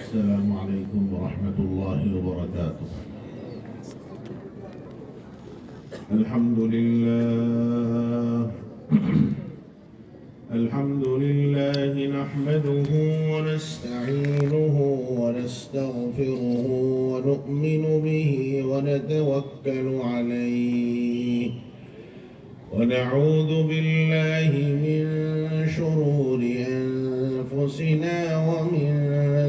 السلام عليكم ورحمة الله وبركاته. الحمد لله نحمده ونستعينه ونستغفره ونؤمن به ونتوكل عليه ونعوذ بالله من شرور أنفسنا ومن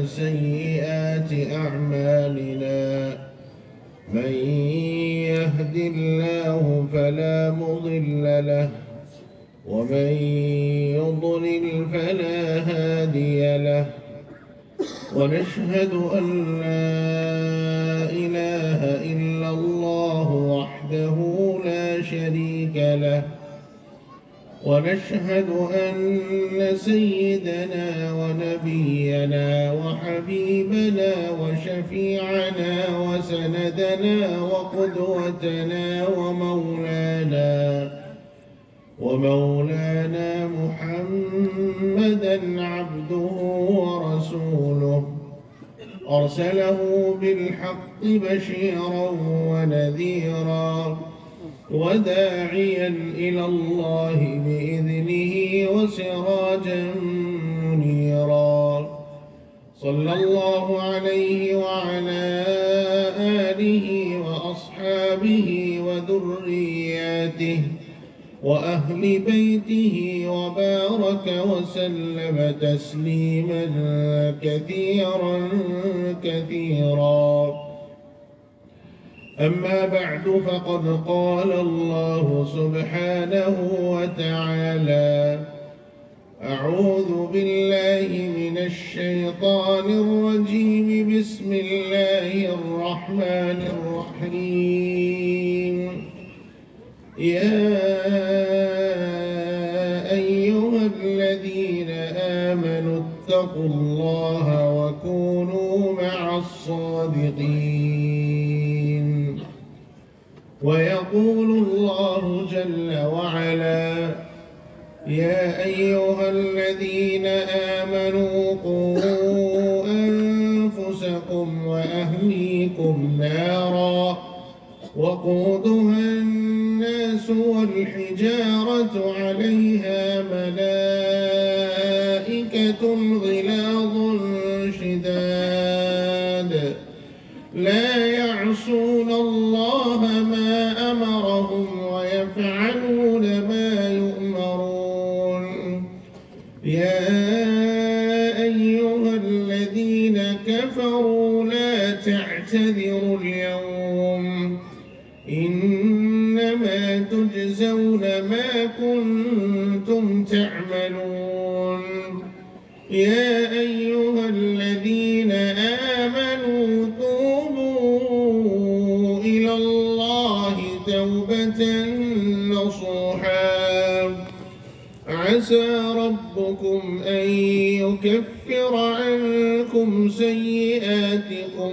سيئات أعمالنا. من يهد الله فلا مضل له ومن يضلل فلا هادي له. ونشهد أن لا إله إلا الله وحده لا شريك له. ونشهد أن سيدنا ونبينا وحبيبنا وشفيعنا وسندنا وقدوتنا ومولانا محمدا عبده ورسوله أرسله بالحق بشيرا ونذيرا وداعيا إلى الله بإذنه وسراجا منيرا. صلى الله عليه وعلى آله وأصحابه وذرياته وأهل بيته وبارك وسلم تسليما كثيرا. أما بعد فقد قال الله سبحانه وتعالى: أعوذ بالله من الشيطان الرجيم. بسم الله الرحمن الرحيم. يا أيها الذين آمنوا اتقوا الله وكونوا مع الصادقين. ويقول الله جل وعلا: يا أيها الذين آمنوا قوا أنفسكم وأهليكم نارا وقودها الناس والحجارة عليها ملائكة غلاظ شداد لا يعصون الله ما أمرهم ويفعلون ما يؤمرون. يا أيها الذين كفروا لا تعتذروا اليوم إنما تجزون ما كنتم تعملون. يا أيها الذين آمنوا توبوا إلى الله توبة نصوحا عسى ربكم أن يكفر عنكم سيئاتكم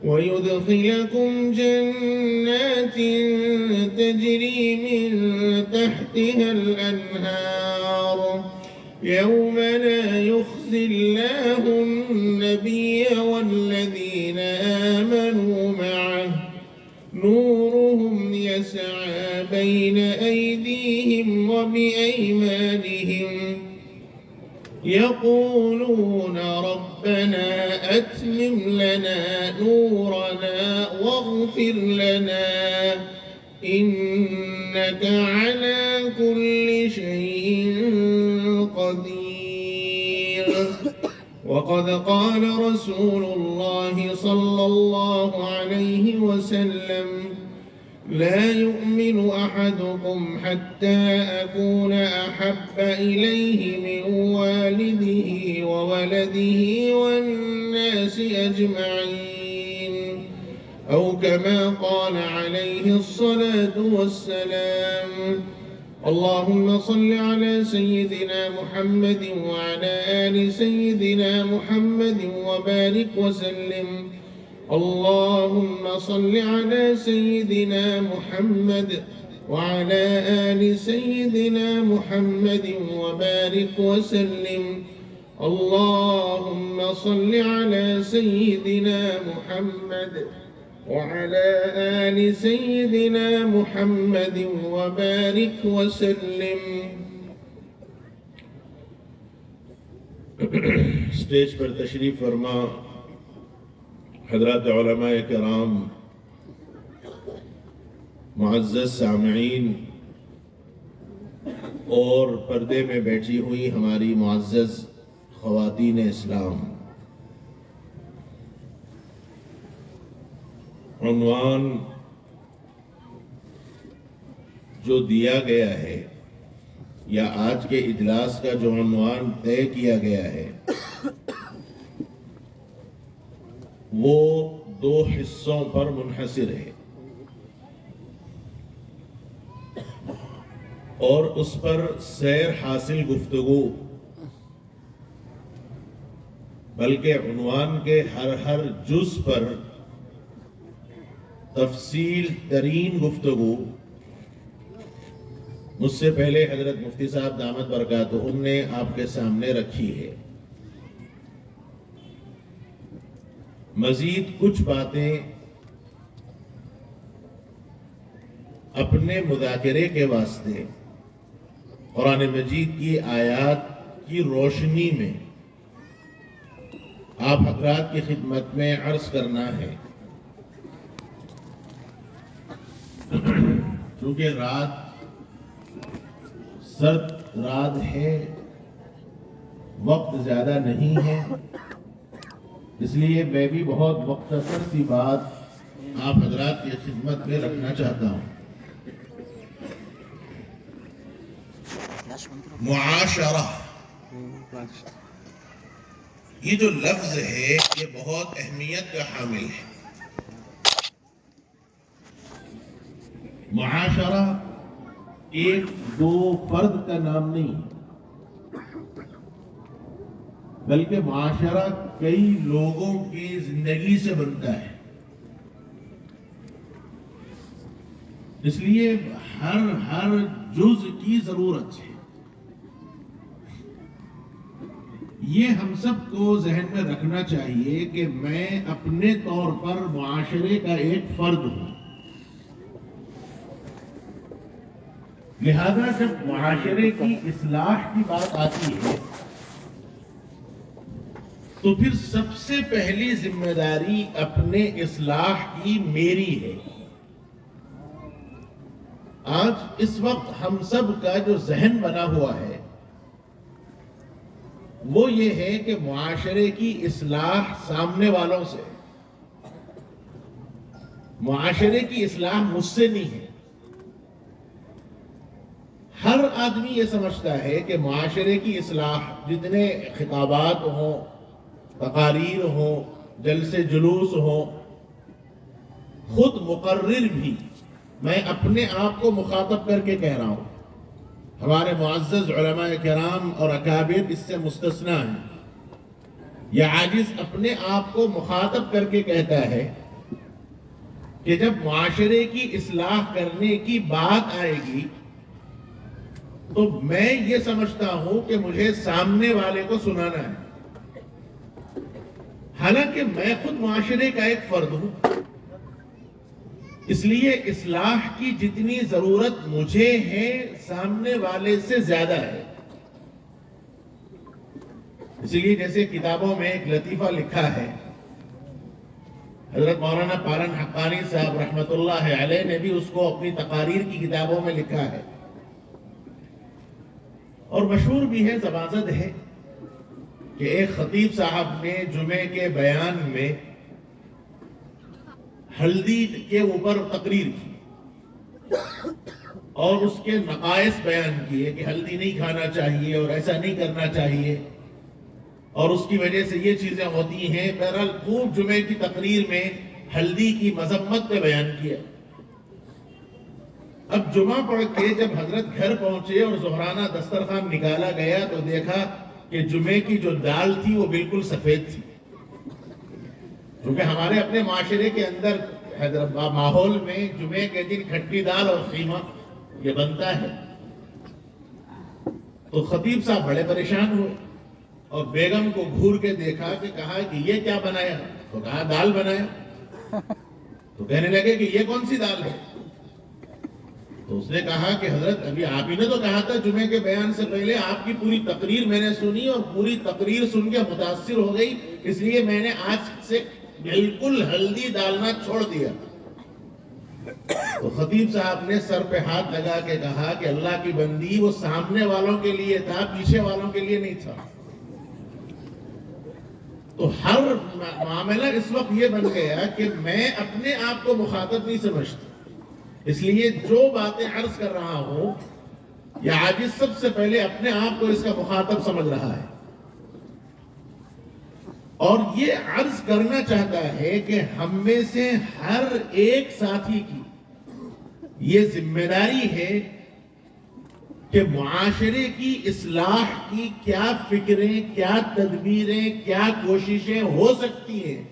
ويدخلكم جنات تجري من تحتها الأنهار يوم لا يخزي الله النبي والذين آمنوا معه نورهم يسعى بين أيديهم وبأيمانهم يقولون ربنا أتمم لنا نورنا واغفر لنا إنك على كل شيء قدير. وقد قال رسول الله صلى الله عليه وسلم: لا يؤمن أحدكم حتى أكون أحب إليه من والده وولده والناس أجمعين، أو كما قال عليه الصلاة والسلام. اللهم صل على سيدنا محمد وعلى آل سيدنا محمد وبارك وسلم. اللهم صل على سيدنا محمد وعلى آل سيدنا محمد وبارك وسلم. اللهم صل على سيدنا محمد وعلى آل سيدنا محمد وبارك وسلم. اسٹیج پر تشریف فرما حضرات علماء کرام، معزز سامعین اور پردے میں بیٹھی ہوئی ہماری معزز خواتین اسلام، عنوان جو دیا گیا ہے یا آج کے اجلاس کا جو عنوان طے کیا گیا ہے وہ دو حصوں پر منحصر ہے اور اس پر سیر حاصل گفتگو، بلکہ عنوان کے ہر جز پر تفصیل ترین گفتگو مجھ سے پہلے حضرت مفتی صاحب دامت برکاتہم نے آپ کے سامنے رکھی ہے. مزید کچھ باتیں اپنے مذاکرے کے واسطے قرآن مجید کی آیات کی روشنی میں آپ حضرات کی خدمت میں عرض کرنا ہے. چونکہ رات سرد رات ہے، وقت زیادہ نہیں ہے، اس لیے میں بھی بہت مختصر سی بات آپ حضرات کی خدمت میں رکھنا چاہتا ہوں. معاشرہ، یہ جو لفظ ہے یہ بہت اہمیت کا حامل ہے. معاشرہ ایک دو فرد کا نام نہیں، بلکہ معاشرہ کئی لوگوں کی زندگی سے بنتا ہے. اس لیے ہر جز کی ضرورت ہے. یہ ہم سب کو ذہن میں رکھنا چاہیے کہ میں اپنے طور پر معاشرے کا ایک فرد ہوں. لہذا جب معاشرے کی اصلاح کی بات آتی ہے تو پھر سب سے پہلی ذمہ داری اپنے اصلاح کی میری ہے. آج اس وقت ہم سب کا جو ذہن بنا ہوا ہے وہ یہ ہے کہ معاشرے کی اصلاح سامنے والوں سے، معاشرے کی اصلاح مجھ سے نہیں ہے. ہر آدمی یہ سمجھتا ہے کہ معاشرے کی اصلاح، جتنے خطابات ہوں، تقاریر ہوں، جلسے جلوس ہوں، خود مقرر بھی، میں اپنے آپ کو مخاطب کر کے کہہ رہا ہوں، ہمارے معزز علماء کرام اور اکابر اس سے مستثنیٰ ہیں، یہ عاجز اپنے آپ کو مخاطب کر کے کہتا ہے کہ جب معاشرے کی اصلاح کرنے کی بات آئے گی تو میں یہ سمجھتا ہوں کہ مجھے سامنے والے کو سنانا ہے، حالانکہ میں خود معاشرے کا ایک فرد ہوں. اس لیے اصلاح کی جتنی ضرورت مجھے ہے سامنے والے سے زیادہ ہے. اس لیے جیسے کتابوں میں ایک لطیفہ لکھا ہے، حضرت مولانا پارن حقانی صاحب رحمت اللہ علیہ نے بھی اس کو اپنی تقاریر کی کتابوں میں لکھا ہے اور مشہور بھی ہے، زبانزد ہے، کہ ایک خطیب صاحب نے جمعے کے بیان میں ہلدی کے اوپر تقریر کی اور اس کے نقائص بیان کیے کہ ہلدی نہیں کھانا چاہیے اور ایسا نہیں کرنا چاہیے اور اس کی وجہ سے یہ چیزیں ہوتی ہیں. بہرحال خوب جمعے کی تقریر میں ہلدی کی مذمت پہ بیان کیا. اب جمعہ پڑھ کے جب حضرت گھر پہنچے اور ظہرانہ دسترخوان نکالا گیا تو دیکھا کہ جمعے کی جو دال تھی وہ بالکل سفید تھی. کیونکہ ہمارے اپنے معاشرے کے اندر ماحول میں جمعے کے دن کھٹی دال اور قیمہ یہ بنتا ہے؟ تو خطیب صاحب بڑے پریشان ہوئے اور بیگم کو گھور کے دیکھا کہ کہا کہ یہ کیا بنایا؟ تو کہا دال بنایا۔ تو کہنے لگے کہ یہ کون سی دال ہے؟ تو اس نے کہا کہ حضرت ابھی آپ ہی نے تو کہا تھا جمعے کے بیان سے پہلے، آپ کی پوری تقریر میں نے سنی اور پوری تقریر سن کے متاثر ہو گئی، اس لیے میں نے آج سے بالکل ہلدی ڈالنا چھوڑ دیا۔ تو خطیب صاحب نے سر پہ ہاتھ لگا کے کہا کہ اللہ کی بندی، وہ سامنے والوں کے لیے تھا، پیچھے والوں کے لیے نہیں تھا۔ تو ہر معاملہ اس وقت یہ بن گیا کہ میں اپنے آپ کو مخاطب نہیں سمجھتا، اس لیے جو باتیں عرض کر رہا ہوں یہ عاجز سب سے پہلے اپنے آپ کو اس کا مخاطب سمجھ رہا ہے، اور یہ عرض کرنا چاہتا ہے کہ ہم میں سے ہر ایک ساتھی کی یہ ذمہ داری ہے کہ معاشرے کی اصلاح کی کیا فکریں، کیا تدبیریں، کیا کوششیں ہو سکتی ہیں،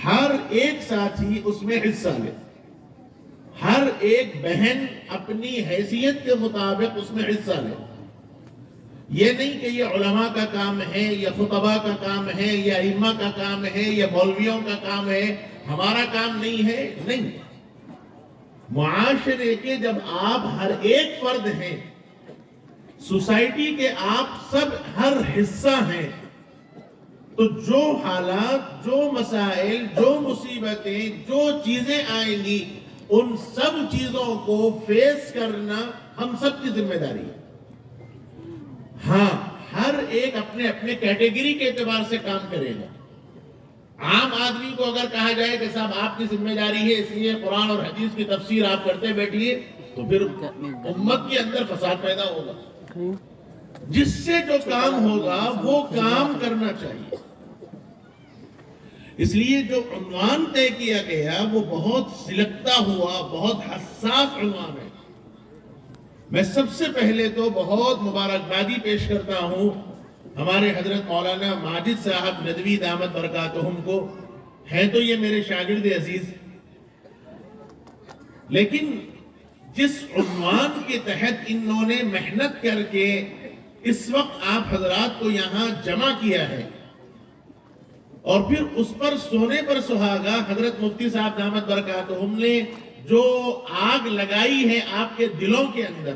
ہر ایک ساتھی اس میں حصہ لے، ہر ایک بہن اپنی حیثیت کے مطابق اس میں حصہ لے۔ یہ نہیں کہ یہ علماء کا کام ہے، یا خطباء کا کام ہے، یا ائمہ کا کام ہے، یا مولویوں کا کام ہے، ہمارا کام نہیں ہے، نہیں۔ معاشرے کے جب آپ ہر ایک فرد ہیں، سوسائٹی کے آپ سب ہر حصہ ہیں، تو جو حالات، جو مسائل، جو مصیبتیں، جو چیزیں آئیں گی، ان سب چیزوں کو فیس کرنا ہم سب کی ذمہ داری ہے۔ ہاں، ہر ایک اپنے اپنے کیٹیگری کے اعتبار سے کام کرے گا۔ عام آدمی کو اگر کہا جائے کہ صاحب آپ کی ذمہ داری ہے، اس لیے قرآن اور حدیث کی تفسیر آپ کرتے بیٹھیے، تو پھر امت کے اندر فساد پیدا ہوگا۔ جس سے جو کام ہوگا وہ کام کرنا چاہیے۔ اس لیے جو عنوان طے کیا گیا وہ بہت سلگتا ہوا، بہت حساس عنوان ہے۔ میں سب سے پہلے تو بہت مبارکبادی پیش کرتا ہوں ہمارے حضرت مولانا ماجد صاحب ندوی دامت برکاتہم کو، ہیں تو یہ میرے شاگرد عزیز، لیکن جس عنوان کے تحت انہوں نے محنت کر کے اس وقت آپ حضرات کو یہاں جمع کیا ہے، اور پھر اس پر سونے پر سہاگا حضرت مفتی صاحب دامت برکاتہم نے جو آگ لگائی ہے آپ کے دلوں کے اندر،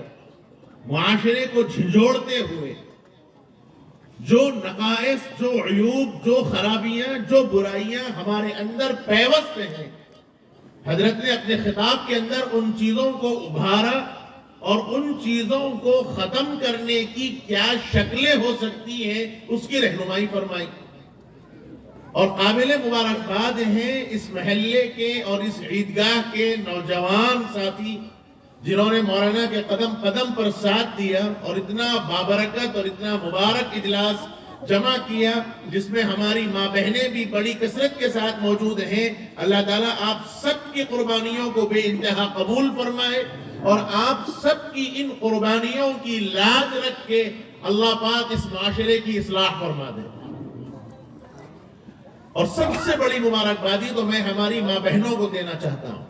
معاشرے کو جھنجھوڑتے ہوئے، جو نقائص، جو عیوب، جو خرابیاں، جو برائیاں ہمارے اندر پیوست ہیں، حضرت نے اپنے خطاب کے اندر ان چیزوں کو ابھارا اور ان چیزوں کو ختم کرنے کی کیا شکلیں ہو سکتی ہیں اس کی رہنمائی فرمائی۔ اور قابل مبارکباد ہیں اس محلے کے اور اس عیدگاہ کے نوجوان ساتھی جنہوں نے مولانا کے قدم قدم پر ساتھ دیا اور اتنا بابرکت اور اتنا مبارک اجلاس جمع کیا، جس میں ہماری ماں بہنیں بھی بڑی کثرت کے ساتھ موجود ہیں۔ اللہ تعالیٰ آپ سب کی قربانیوں کو بے انتہا قبول فرمائے، اور آپ سب کی ان قربانیوں کی لاج رکھ کے اللہ پاک اس معاشرے کی اصلاح فرما دے۔ اور سب سے بڑی مبارکبادی تو میں ہماری ماں بہنوں کو دینا چاہتا ہوں۔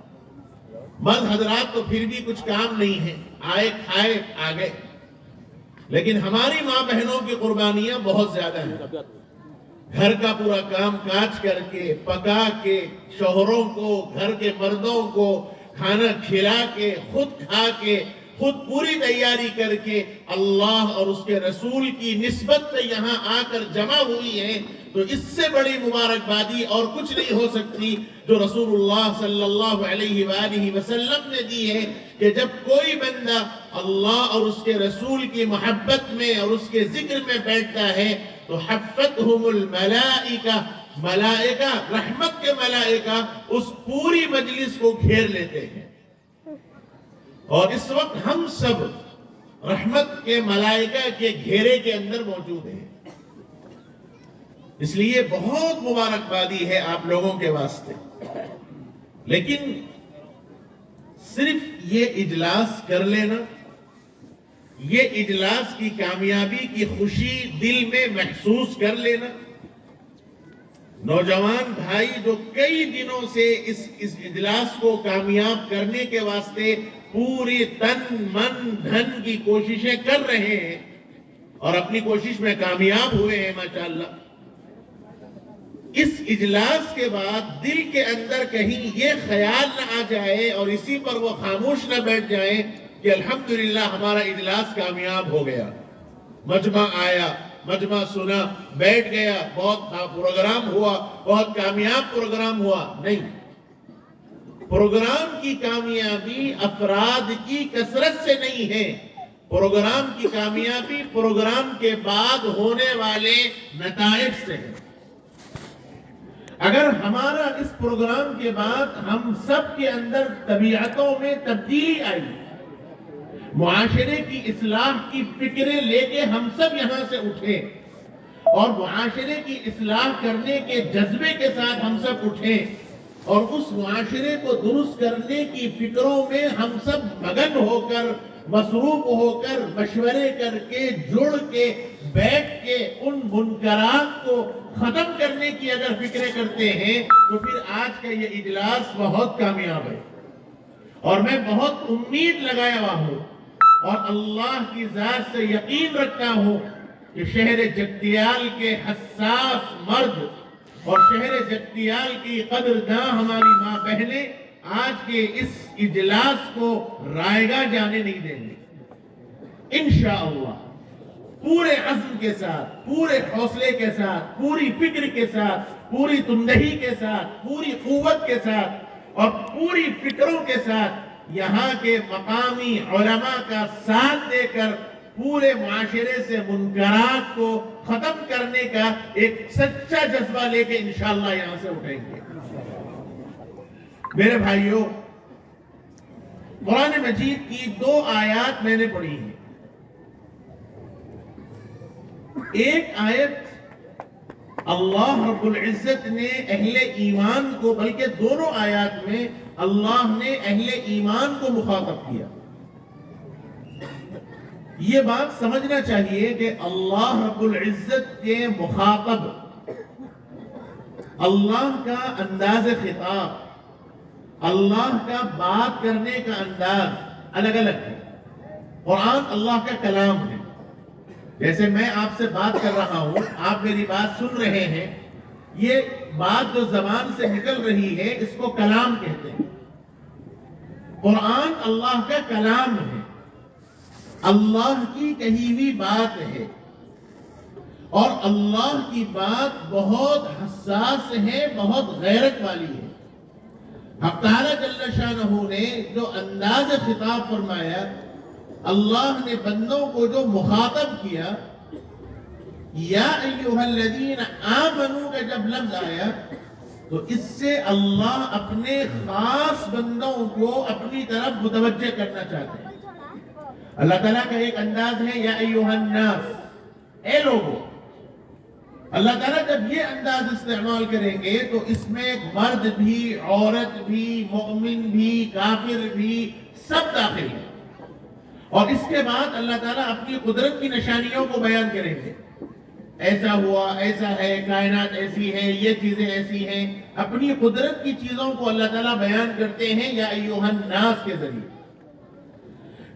مرد حضرات تو پھر بھی کچھ کام نہیں ہے، آئے کھائے آگے، لیکن ہماری ماں بہنوں کی قربانیاں بہت زیادہ ہیں۔ گھر کا پورا کام کاج کر کے، پکا کے، شوہروں کو، گھر کے مردوں کو کھانا کھلا کے، خود کھا کے، خود پوری تیاری کر کے اللہ اور اس کے رسول کی نسبت سے یہاں آ کر جمع ہوئی ہے، تو اس سے بڑی مبارکبادی اور کچھ نہیں ہو سکتی جو رسول اللہ صلی اللہ علیہ وآلہ وسلم نے دی ہے، کہ جب کوئی بندہ اللہ اور اس کے رسول کی محبت میں اور اس کے ذکر میں بیٹھتا ہے تو حفتہم الملائکہ، ملائکہ، رحمت کے ملائکہ اس پوری مجلس کو گھیر لیتے ہیں۔ اور اس وقت ہم سب رحمت کے ملائکہ کے گھیرے کے اندر موجود ہیں۔ اس لیے بہت مبارکبادی ہے آپ لوگوں کے واسطے، لیکن صرف یہ اجلاس کر لینا، یہ اجلاس کی کامیابی کی خوشی دل میں محسوس کر لینا، نوجوان بھائی جو کئی دنوں سے اس اجلاس کو کامیاب کرنے کے واسطے پوری تن من دھن کی کوششیں کر رہے ہیں اور اپنی کوشش میں کامیاب ہوئے ہیں ماشاءاللہ، اس اجلاس کے بعد دل کے اندر کہیں یہ خیال نہ آ جائے اور اسی پر وہ خاموش نہ بیٹھ جائیں کہ الحمدللہ ہمارا اجلاس کامیاب ہو گیا، مجمع آیا، مجمع سنا، بیٹھ گیا، بہت پروگرام ہوا، بہت کامیاب پروگرام ہوا۔ نہیں، پروگرام کی کامیابی افراد کی کثرت سے نہیں ہے، پروگرام کی کامیابی پروگرام کے بعد ہونے والے نتائج سے ہے۔ اگر ہمارا اس پروگرام کے بعد ہم سب کے اندر طبیعتوں میں تبدیلی آئی، معاشرے کی اصلاح کی فکریں لے کے ہم سب یہاں سے اٹھے اور معاشرے کی اصلاح کرنے کے جذبے کے ساتھ ہم سب اٹھے اور اس معاشرے کو درست کرنے کی فکروں میں ہم سب مگن ہو کر، مصروف ہو کر، مشورے کر کے، جڑ کے، بیٹھ کے ان منکرات کو ختم کرنے کی اگر فکریں کرتے ہیں تو پھر آج کا یہ اجلاس بہت کامیاب ہے اور میں بہت امید لگایا ہوا ہوں اور اللہ کی ذات سے یقین رکھتا ہوں کہ شہر جگتیال کے حساس مرد اور شہر جگتیال کی قدرداں ہماری ماں بہنیں آج کے اس اجلاس کو رائیگاں جانے نہیں دیں گے انشاءاللہ، پورے عزم کے ساتھ، پورے حوصلے کے ساتھ، پوری فکر کے ساتھ، پوری تندہی کے ساتھ، پوری قوت کے ساتھ اور پوری فکروں کے ساتھ یہاں کے مقامی علماء کا ساتھ دے کر پورے معاشرے سے منکرات کو ختم کرنے کا ایک سچا جذبہ لے کے انشاءاللہ یہاں سے اٹھیں گے۔ میرے بھائیوں، قرآن مجید کی 2 آیات میں نے پڑھی ہیں۔ ایک آیت اللہ رب العزت نے اہل ایمان کو، بلکہ دونوں آیات میں اللہ نے اہل ایمان کو مخاطب کیا۔ یہ بات سمجھنا چاہیے کہ اللہ رب العزت کے مخاطب، اللہ کا انداز خطاب، اللہ کا بات کرنے کا انداز الگ الگ ہے۔ قرآن اللہ کا کلام ہے، جیسے میں آپ سے بات کر رہا ہوں، آپ میری بات سن رہے ہیں، یہ بات جو زبان سے نکل رہی ہے اس کو کلام کہتے ہیں۔ قرآن اللہ کا کلام ہے، اللہ کی کہی ہوئی بات ہے اور اللہ کی بات بہت حساس ہے، بہت غیرت والی ہے۔ حق تعالی جل شانہ نے جو انداز خطاب فرمایا، اللہ نے بندوں کو جو مخاطب کیا، یا ایہا الذین آمنوا کا جب لفظ آیا تو اس سے اللہ اپنے خاص بندوں کو اپنی طرف متوجہ کرنا چاہتے ہیں۔ اللہ تعالیٰ کا ایک انداز ہے یا ایہا الناس، اے لوگوں۔ اللہ تعالیٰ جب یہ انداز استعمال کریں گے تو اس میں ایک مرد بھی، عورت بھی، مومن بھی، کافر بھی، سب داخل ہیں۔ اور اس کے بعد اللہ تعالیٰ اپنی قدرت کی نشانیوں کو بیان کریں گے، ایسا ہوا، ایسا ہے، کائنات ایسی ہے، یہ چیزیں ایسی ہیں، اپنی قدرت کی چیزوں کو اللہ تعالیٰ بیان کرتے ہیں یا ایہا الناس کے ذریعے۔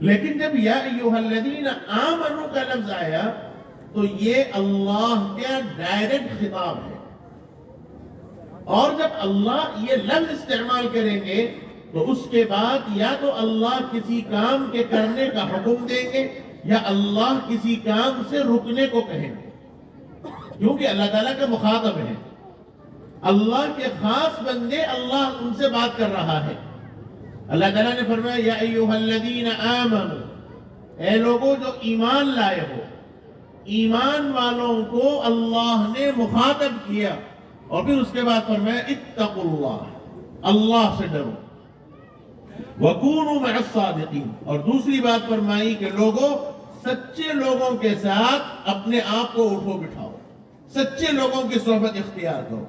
لیکن جب یا ایہا الذین آمنوا کا لفظ آیا تو یہ اللہ کا ڈائریکٹ خطاب ہے، اور جب اللہ یہ لفظ استعمال کریں گے تو اس کے بعد یا تو اللہ کسی کام کے کرنے کا حکم دیں گے یا اللہ کسی کام سے رکنے کو کہیں گے، کیونکہ اللہ تعالیٰ کا مخاطب ہے، اللہ کے خاص بندے، اللہ ان سے بات کر رہا ہے۔ اللہ تعالیٰ نے فرمایا یا ایہا الذین آمنوا، اے لوگوں جو ایمان لائے ہو۔ ایمان والوں کو اللہ نے مخاطب کیا اور پھر اس کے بعد فرمایا اتقوا اللہ، اللہ سے ڈرو، وکونوا مع الصادقین، اور دوسری بات فرمائی کہ لوگوں، سچے لوگوں کے ساتھ اپنے آپ کو اٹھو بٹھاؤ، سچے لوگوں کی صحبت اختیار کرو۔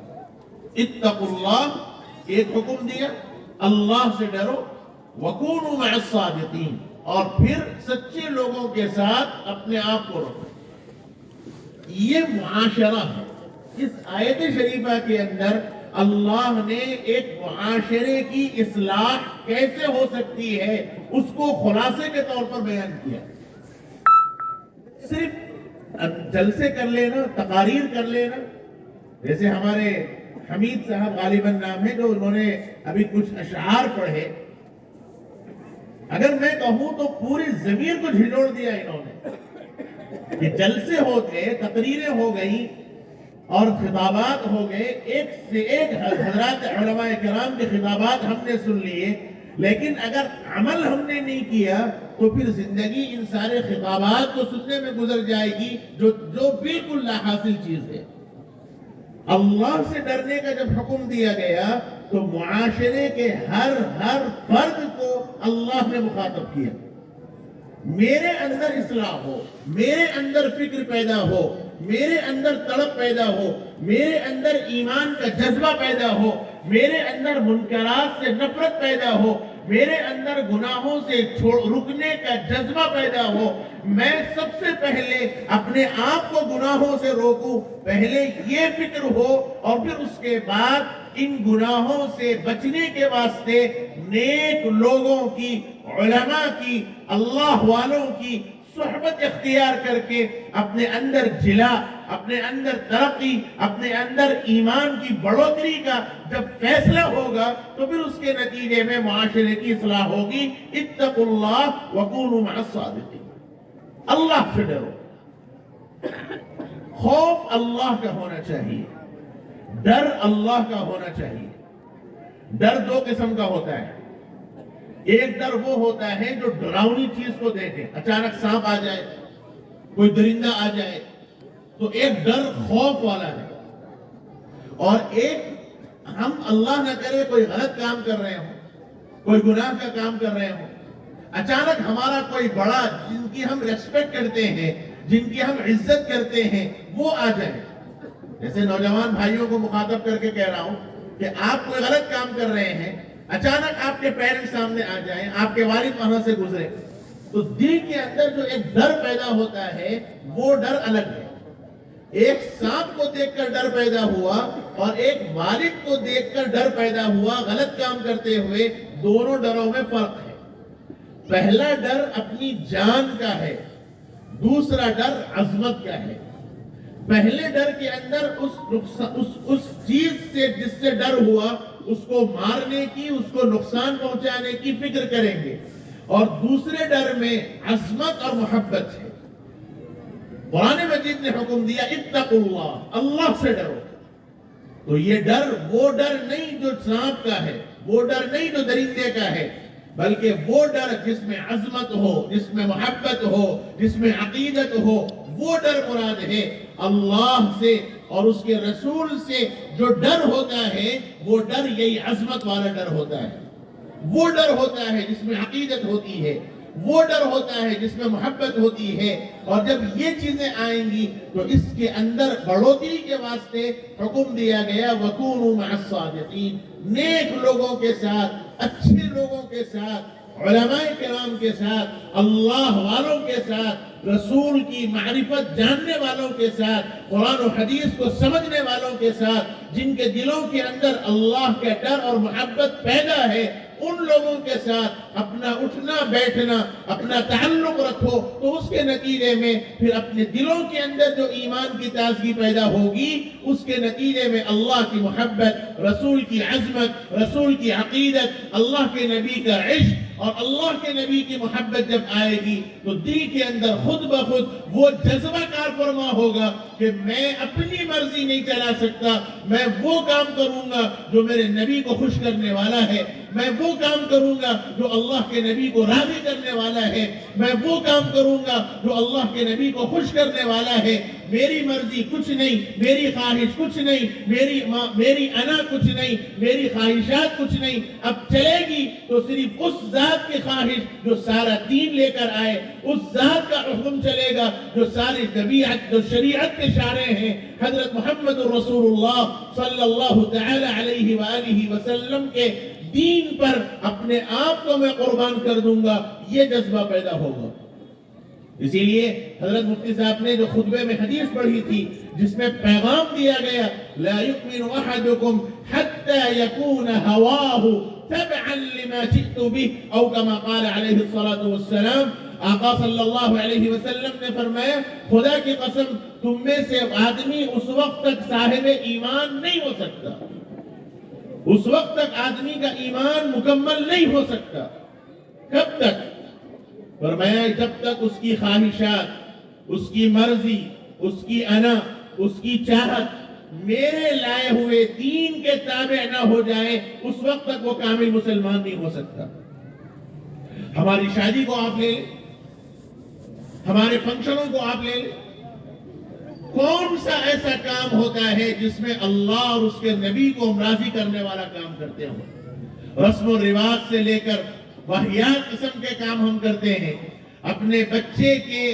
اتقوا اللہ ایک حکم دیا، اللہ سے ڈرو، وکونوا مع الصادقین، اور پھر سچے لوگوں کے ساتھ اپنے آپ کو رکھو۔ یہ معاشرہ ہے، اس آیت شریفہ کے اندر اللہ نے ایک معاشرے کی اصلاح کیسے ہو سکتی ہے اس کو خلاصے کے طور پر بیان کیا. صرف جلسے کر لینا، تقاریر کر لینا، جیسے ہمارے حمید صاحب غالباً نام ہے جو انہوں نے ابھی کچھ اشعار پڑھے، اگر میں کہوں تو پوری زمین کو جھنجھوڑ دیا انہوں نے کہ جلسے ہوتے، تقریریں ہو گئی اور خطابات ہو گئے، ایک سے ایک حضرات علماء کرام کے خطابات ہم نے سن لیے، لیکن اگر عمل ہم نے نہیں کیا تو پھر زندگی ان سارے خطابات کو سننے میں گزر جائے گی جو بالکل لا حاصل چیز ہے. اللہ سے ڈرنے کا جب حکم دیا گیا تو معاشرے کے ہر فرد کو اللہ نے مخاطب کیا. میرے اندر اصلاح ہو، میرے اندر فکر پیدا ہو، میرے اندر تڑپ پیدا ہو، میرے اندر ایمان کا جذبہ پیدا ہو، میرے اندر منکرات سے نفرت پیدا ہو، میرے اندر گناہوں سے رکنے کا جذبہ پیدا ہو. میں سب سے پہلے اپنے آپ کو گناہوں سے روکوں، پہلے یہ فکر ہو، اور پھر اس کے بعد ان گناہوں سے بچنے کے واسطے نیک لوگوں کی، علماء کی، اللہ والوں کی صحبت اختیار کر کے اپنے اندر جلا، اپنے اندر ترقی، اپنے اندر ایمان کی بڑھوتری کا جب فیصلہ ہوگا تو پھر اس کے نتیجے میں معاشرے کی اصلاح ہوگی. اتقوا اللہ وکونوا مع الصادقین. اللہ سے ڈرو. خوف اللہ کا ہونا چاہیے، ڈر اللہ کا ہونا چاہیے. ڈر دو قسم کا ہوتا ہے. ایک ڈر وہ ہوتا ہے جو ڈراؤنی چیز کو دیکھے، اچانک سانپ آ جائے، کوئی درندہ آ جائے، تو ایک ڈر خوف والا ہے. اور ایک ہم اللہ نہ کرے کوئی غلط کام کر رہے ہوں، کوئی گناہ کا کام کر رہے ہوں، اچانک ہمارا کوئی بڑا جن کی ہم ریسپیکٹ کرتے ہیں، جن کی ہم عزت کرتے ہیں، وہ آ جائے. جیسے نوجوان بھائیوں کو مخاطب کر کے کہہ رہا ہوں کہ آپ کوئی غلط کام کر رہے ہیں، اچانک آپ کے پیرنٹس سامنے آ جائیں، آپ کے والد وہاں سے گزرے، تو دل کے اندر جو ایک ڈر پیدا ہوتا ہے وہ ڈر الگ ہے. ایک سانپ کو دیکھ کر ڈر پیدا ہوا اور ایک والد کو دیکھ کر ڈر پیدا ہوا غلط کام کرتے ہوئے، دونوں ڈروں میں فرق ہے. پہلا ڈر اپنی جان کا ہے، دوسرا ڈر عظمت کا ہے. پہلے ڈر کے اندر اس چیز سے جس سے ڈر ہوا اس کو مارنے کی، اس کو نقصان پہنچانے کی فکر کریں گے، اور دوسرے ڈر میں عظمت اور محبت ہے. قرآن مجید نے حکم دیا اتقوا اللہ، اللہ سے ڈرو. تو یہ ڈر وہ ڈر نہیں جو سانپ کا ہے، وہ ڈر نہیں جو درندے کا ہے، بلکہ وہ ڈر جس میں عظمت ہو، جس میں محبت ہو، جس میں عقیدت ہو، وہ ڈر مراد ہے. اللہ سے اور اس کے رسول سے جو ڈر ہوتا ہے وہ ڈر یہی عظمت والا ڈر ہوتا ہے. وہ ڈر ہوتا ہے جس میں عقیدت ہوتی ہے، وہ ڈر ہوتا ہے جس میں محبت ہوتی ہے. اور جب یہ چیزیں آئیں گی تو اس کے اندر بڑھوتری کے واسطے حکم دیا گیا وَكُونُوا مَعَ الصَّادِقِينَ. نیک لوگوں کے ساتھ، اچھے لوگوں کے ساتھ، علماء کرام کے ساتھ، اللہ والوں کے ساتھ، رسول کی معرفت جاننے والوں کے ساتھ، قرآن و حدیث کو سمجھنے والوں کے ساتھ، جن کے دلوں کے اندر اللہ کا ڈر اور محبت پیدا ہے، ان لوگوں کے ساتھ اپنا اٹھنا بیٹھنا، اپنا تعلق رکھو. تو اس کے نتیجے میں پھر اپنے دلوں کے اندر جو ایمان کی تازگی پیدا ہوگی، اس کے نتیجے میں اللہ کی محبت، رسول کی عظمت، رسول کی عقیدت، اللہ کے نبی کا عشق اور اللہ کے نبی کی محبت جب آئے گی تو دل کے اندر خود بخود وہ جذبہ کار فرما ہوگا کہ میں اپنی مرضی نہیں چلا سکتا، میں وہ کام کروں گا جو میرے نبی کو خوش کرنے والا ہے، میں وہ کام کروں گا جو اللہ کے نبی کو راضی کرنے والا ہے، میں وہ کام کروں گا جو اللہ کے نبی کو خوش کرنے والا ہے. میری مرضی کچھ نہیں، میری خواہش کچھ نہیں، میری انا کچھ نہیں، میری خواہشات کچھ نہیں. اب چلے گی تو صرف اس ذات کی خواہش جو سارا دین لے کر آئے، اس ذات کا حکم چلے گا جو ساری طبیعت، جو شریعت کے شارع ہیں، حضرت محمد رسول اللہ صلی اللہ تعالی علیہ وآلہ وسلم کے دین پر اپنے آپ کو میں قربان کر دوں گا. یہ جذبہ پیدا ہوگا. اسی لیے حضرت مفتی صاحب نے جو خطبے میں حدیث پڑھی تھی جس میں پیغام دیا گیا لا يؤمن احدكم حتى يكون هواه تبعا لما جئت به او كما قال عليه الصلاة والسلام. آقا صلی اللہ علیہ وسلم نے فرمایا خدا کی قسم تم میں سے آدمی اس وقت تک صاحب ایمان نہیں ہو سکتا، اس وقت تک آدمی کا ایمان مکمل نہیں ہو سکتا. کب تک؟ فرمایا جب تک اس کی خواہشات، اس کی مرضی، اس کی انا، اس کی چاہت میرے لائے ہوئے دین کے تابع نہ ہو جائے اس وقت تک وہ کامل مسلمان نہیں ہو سکتا. ہماری شادی کو آپ لے لیں، ہمارے فنکشنوں کو آپ لے لیں، کون سا ایسا کام ہوتا ہے جس میں اللہ اور اس کے نبی کو ہم راضی کرنے والا کام کرتے ہوں؟ رسم و رواج سے لے کر واہیات قسم کے کام ہم کرتے ہیں. اپنے بچے کے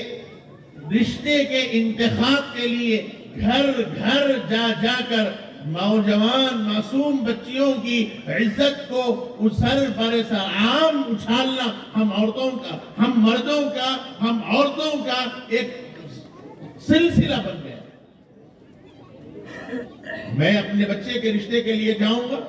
رشتے کے انتخاب کے لیے گھر گھر جا جا کر نوجوان معصوم بچیوں کی عزت کو سر بر سر عام اچھالنا ہم عورتوں کا، ہم مردوں کا، ہم عورتوں کا ایک سلسلہ بن گیا. میں اپنے بچے کے رشتے کے لیے جاؤں گا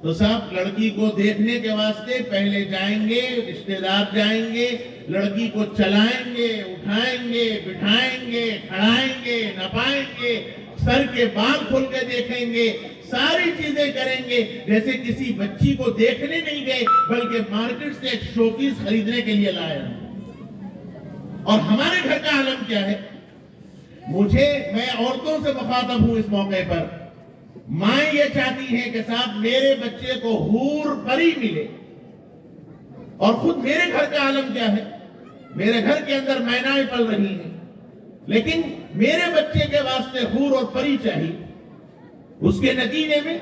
تو سب لڑکی کو دیکھنے کے واسطے پہلے جائیں گے، رشتہ دار جائیں گے، لڑکی کو چلائیں گے، اٹھائیں گے، بٹھائیں گے، کھڑائیں گے، نپائیں گے، سر کے بال کھول کے دیکھیں گے، ساری چیزیں کریں گے جیسے کسی بچی کو دیکھنے نہیں گئے بلکہ مارکیٹ سے ایک شو پیس خریدنے کے لیے لائے. اور ہمارے گھر کا عالم کیا ہے؟ میں عورتوں سے مخاطب ہوں اس موقع پر. مائیں یہ چاہتی ہیں کہ صاحب میرے بچے کو حور پری ملے، اور خود میرے گھر کا عالم کیا ہے؟ میرے گھر کے اندر مینائیں پل رہی ہیں لیکن میرے بچے کے واسطے حور اور پری چاہیے. اس کے نتیجے میں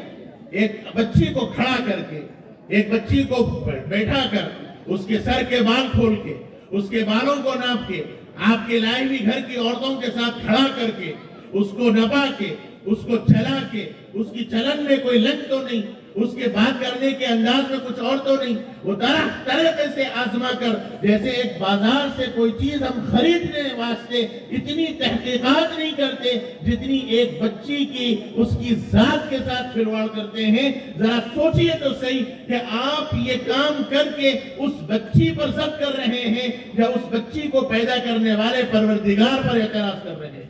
ایک بچی کو کھڑا کر کے، ایک بچی کو بیٹھا کر، اس کے سر کے بال کھول کے، اس کے بالوں کو ناپ کے، آپ کے لائی ہوئی گھر کی عورتوں کے ساتھ کھڑا کر کے، اس کو نپا کے، اس کو چلا کے، اس کی چلن میں کوئی لنگ تو نہیں، اس کے بات کرنے کے انداز میں کچھ اور تو نہیں، وہ طرح طریقے سے آزما کر جیسے ایک بازار سے کوئی چیز ہم خریدنے واسطے اتنی تحقیقات نہیں کرتے جتنی ایک بچی کی اس کی ذات کے ساتھ کھلواڑ کرتے ہیں. ذرا سوچئے تو صحیح کہ آپ یہ کام کر کے اس بچی پر ضبط کر رہے ہیں یا اس بچی کو پیدا کرنے والے پروردگار پر اعتراض کر رہے ہیں.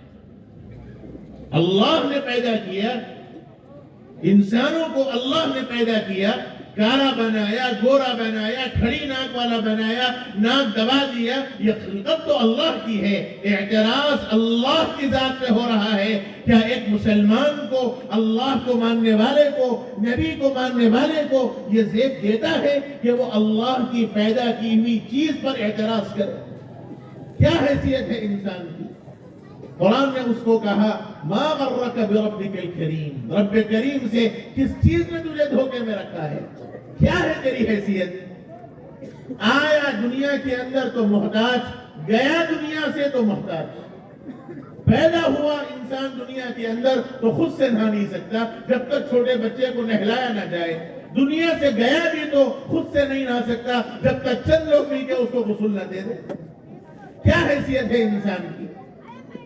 اللہ نے پیدا کیا، انسانوں کو اللہ نے پیدا کیا، کالا بنایا، گورا بنایا، کھڑی ناک والا بنایا، ناک دبا دیا. یہ خلقت تو اللہ کی ہے. اعتراض اللہ کی ذات پہ ہو رہا ہے. کیا ایک مسلمان کو، اللہ کو ماننے والے کو، نبی کو ماننے والے کو یہ زیب دیتا ہے کہ وہ اللہ کی پیدا کی ہوئی چیز پر اعتراض کرے؟ کیا حیثیت ہے انسان کی؟ قرآن نے اس کو کہا ما غرک بربک الکریم، رب کریم سے کس چیز میں تجھے دھوکے میں رکھا ہے؟ کیا ہے تیری حیثیت؟ آیا دنیا کے اندر تو محتاج، گیا دنیا سے تو محتاج. پیدا ہوا انسان دنیا کے اندر تو خود سے نہا نہیں سکتا جب تک چھوٹے بچے کو نہلایا نہ جائے. دنیا سے گیا بھی تو خود سے نہیں نہا سکتا جب تک چند لوگ مل کے اس کو غسل نہ دے دے. کیا حیثیت ہے انسان کی؟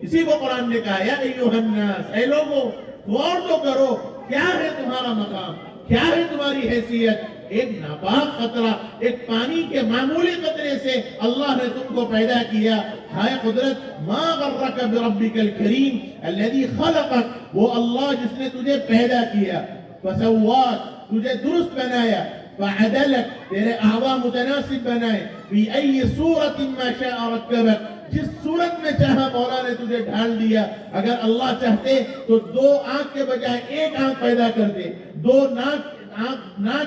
اسی کو قرآن نے کہا یا ایھا الناس، اے لوگوں غور تو کرو، کیا ہے تمہارا مقام، کیا ہے تمہاری حیثیت؟ ایک ناپاک قطرہ، ایک پانی کے معمولی قطرے سے اللہ نے تم کو پیدا کیا. ہائے قدرت، ما غرک بربک الکریم الذی خلقک، وہ اللہ جس نے تجھے پیدا کیا، فسواک، تجھے درست بنایا، فعدلک، تیرے اعضاء متناسب بنائے، فی ای صورت ما شاء رکبک، جس صورت میں چاہا مولا نے تجھے ڈھال دیا. اگر اللہ چاہتے تو دو آنکھ کے بجائے ایک آنکھ پیدا کر دے، دو ناک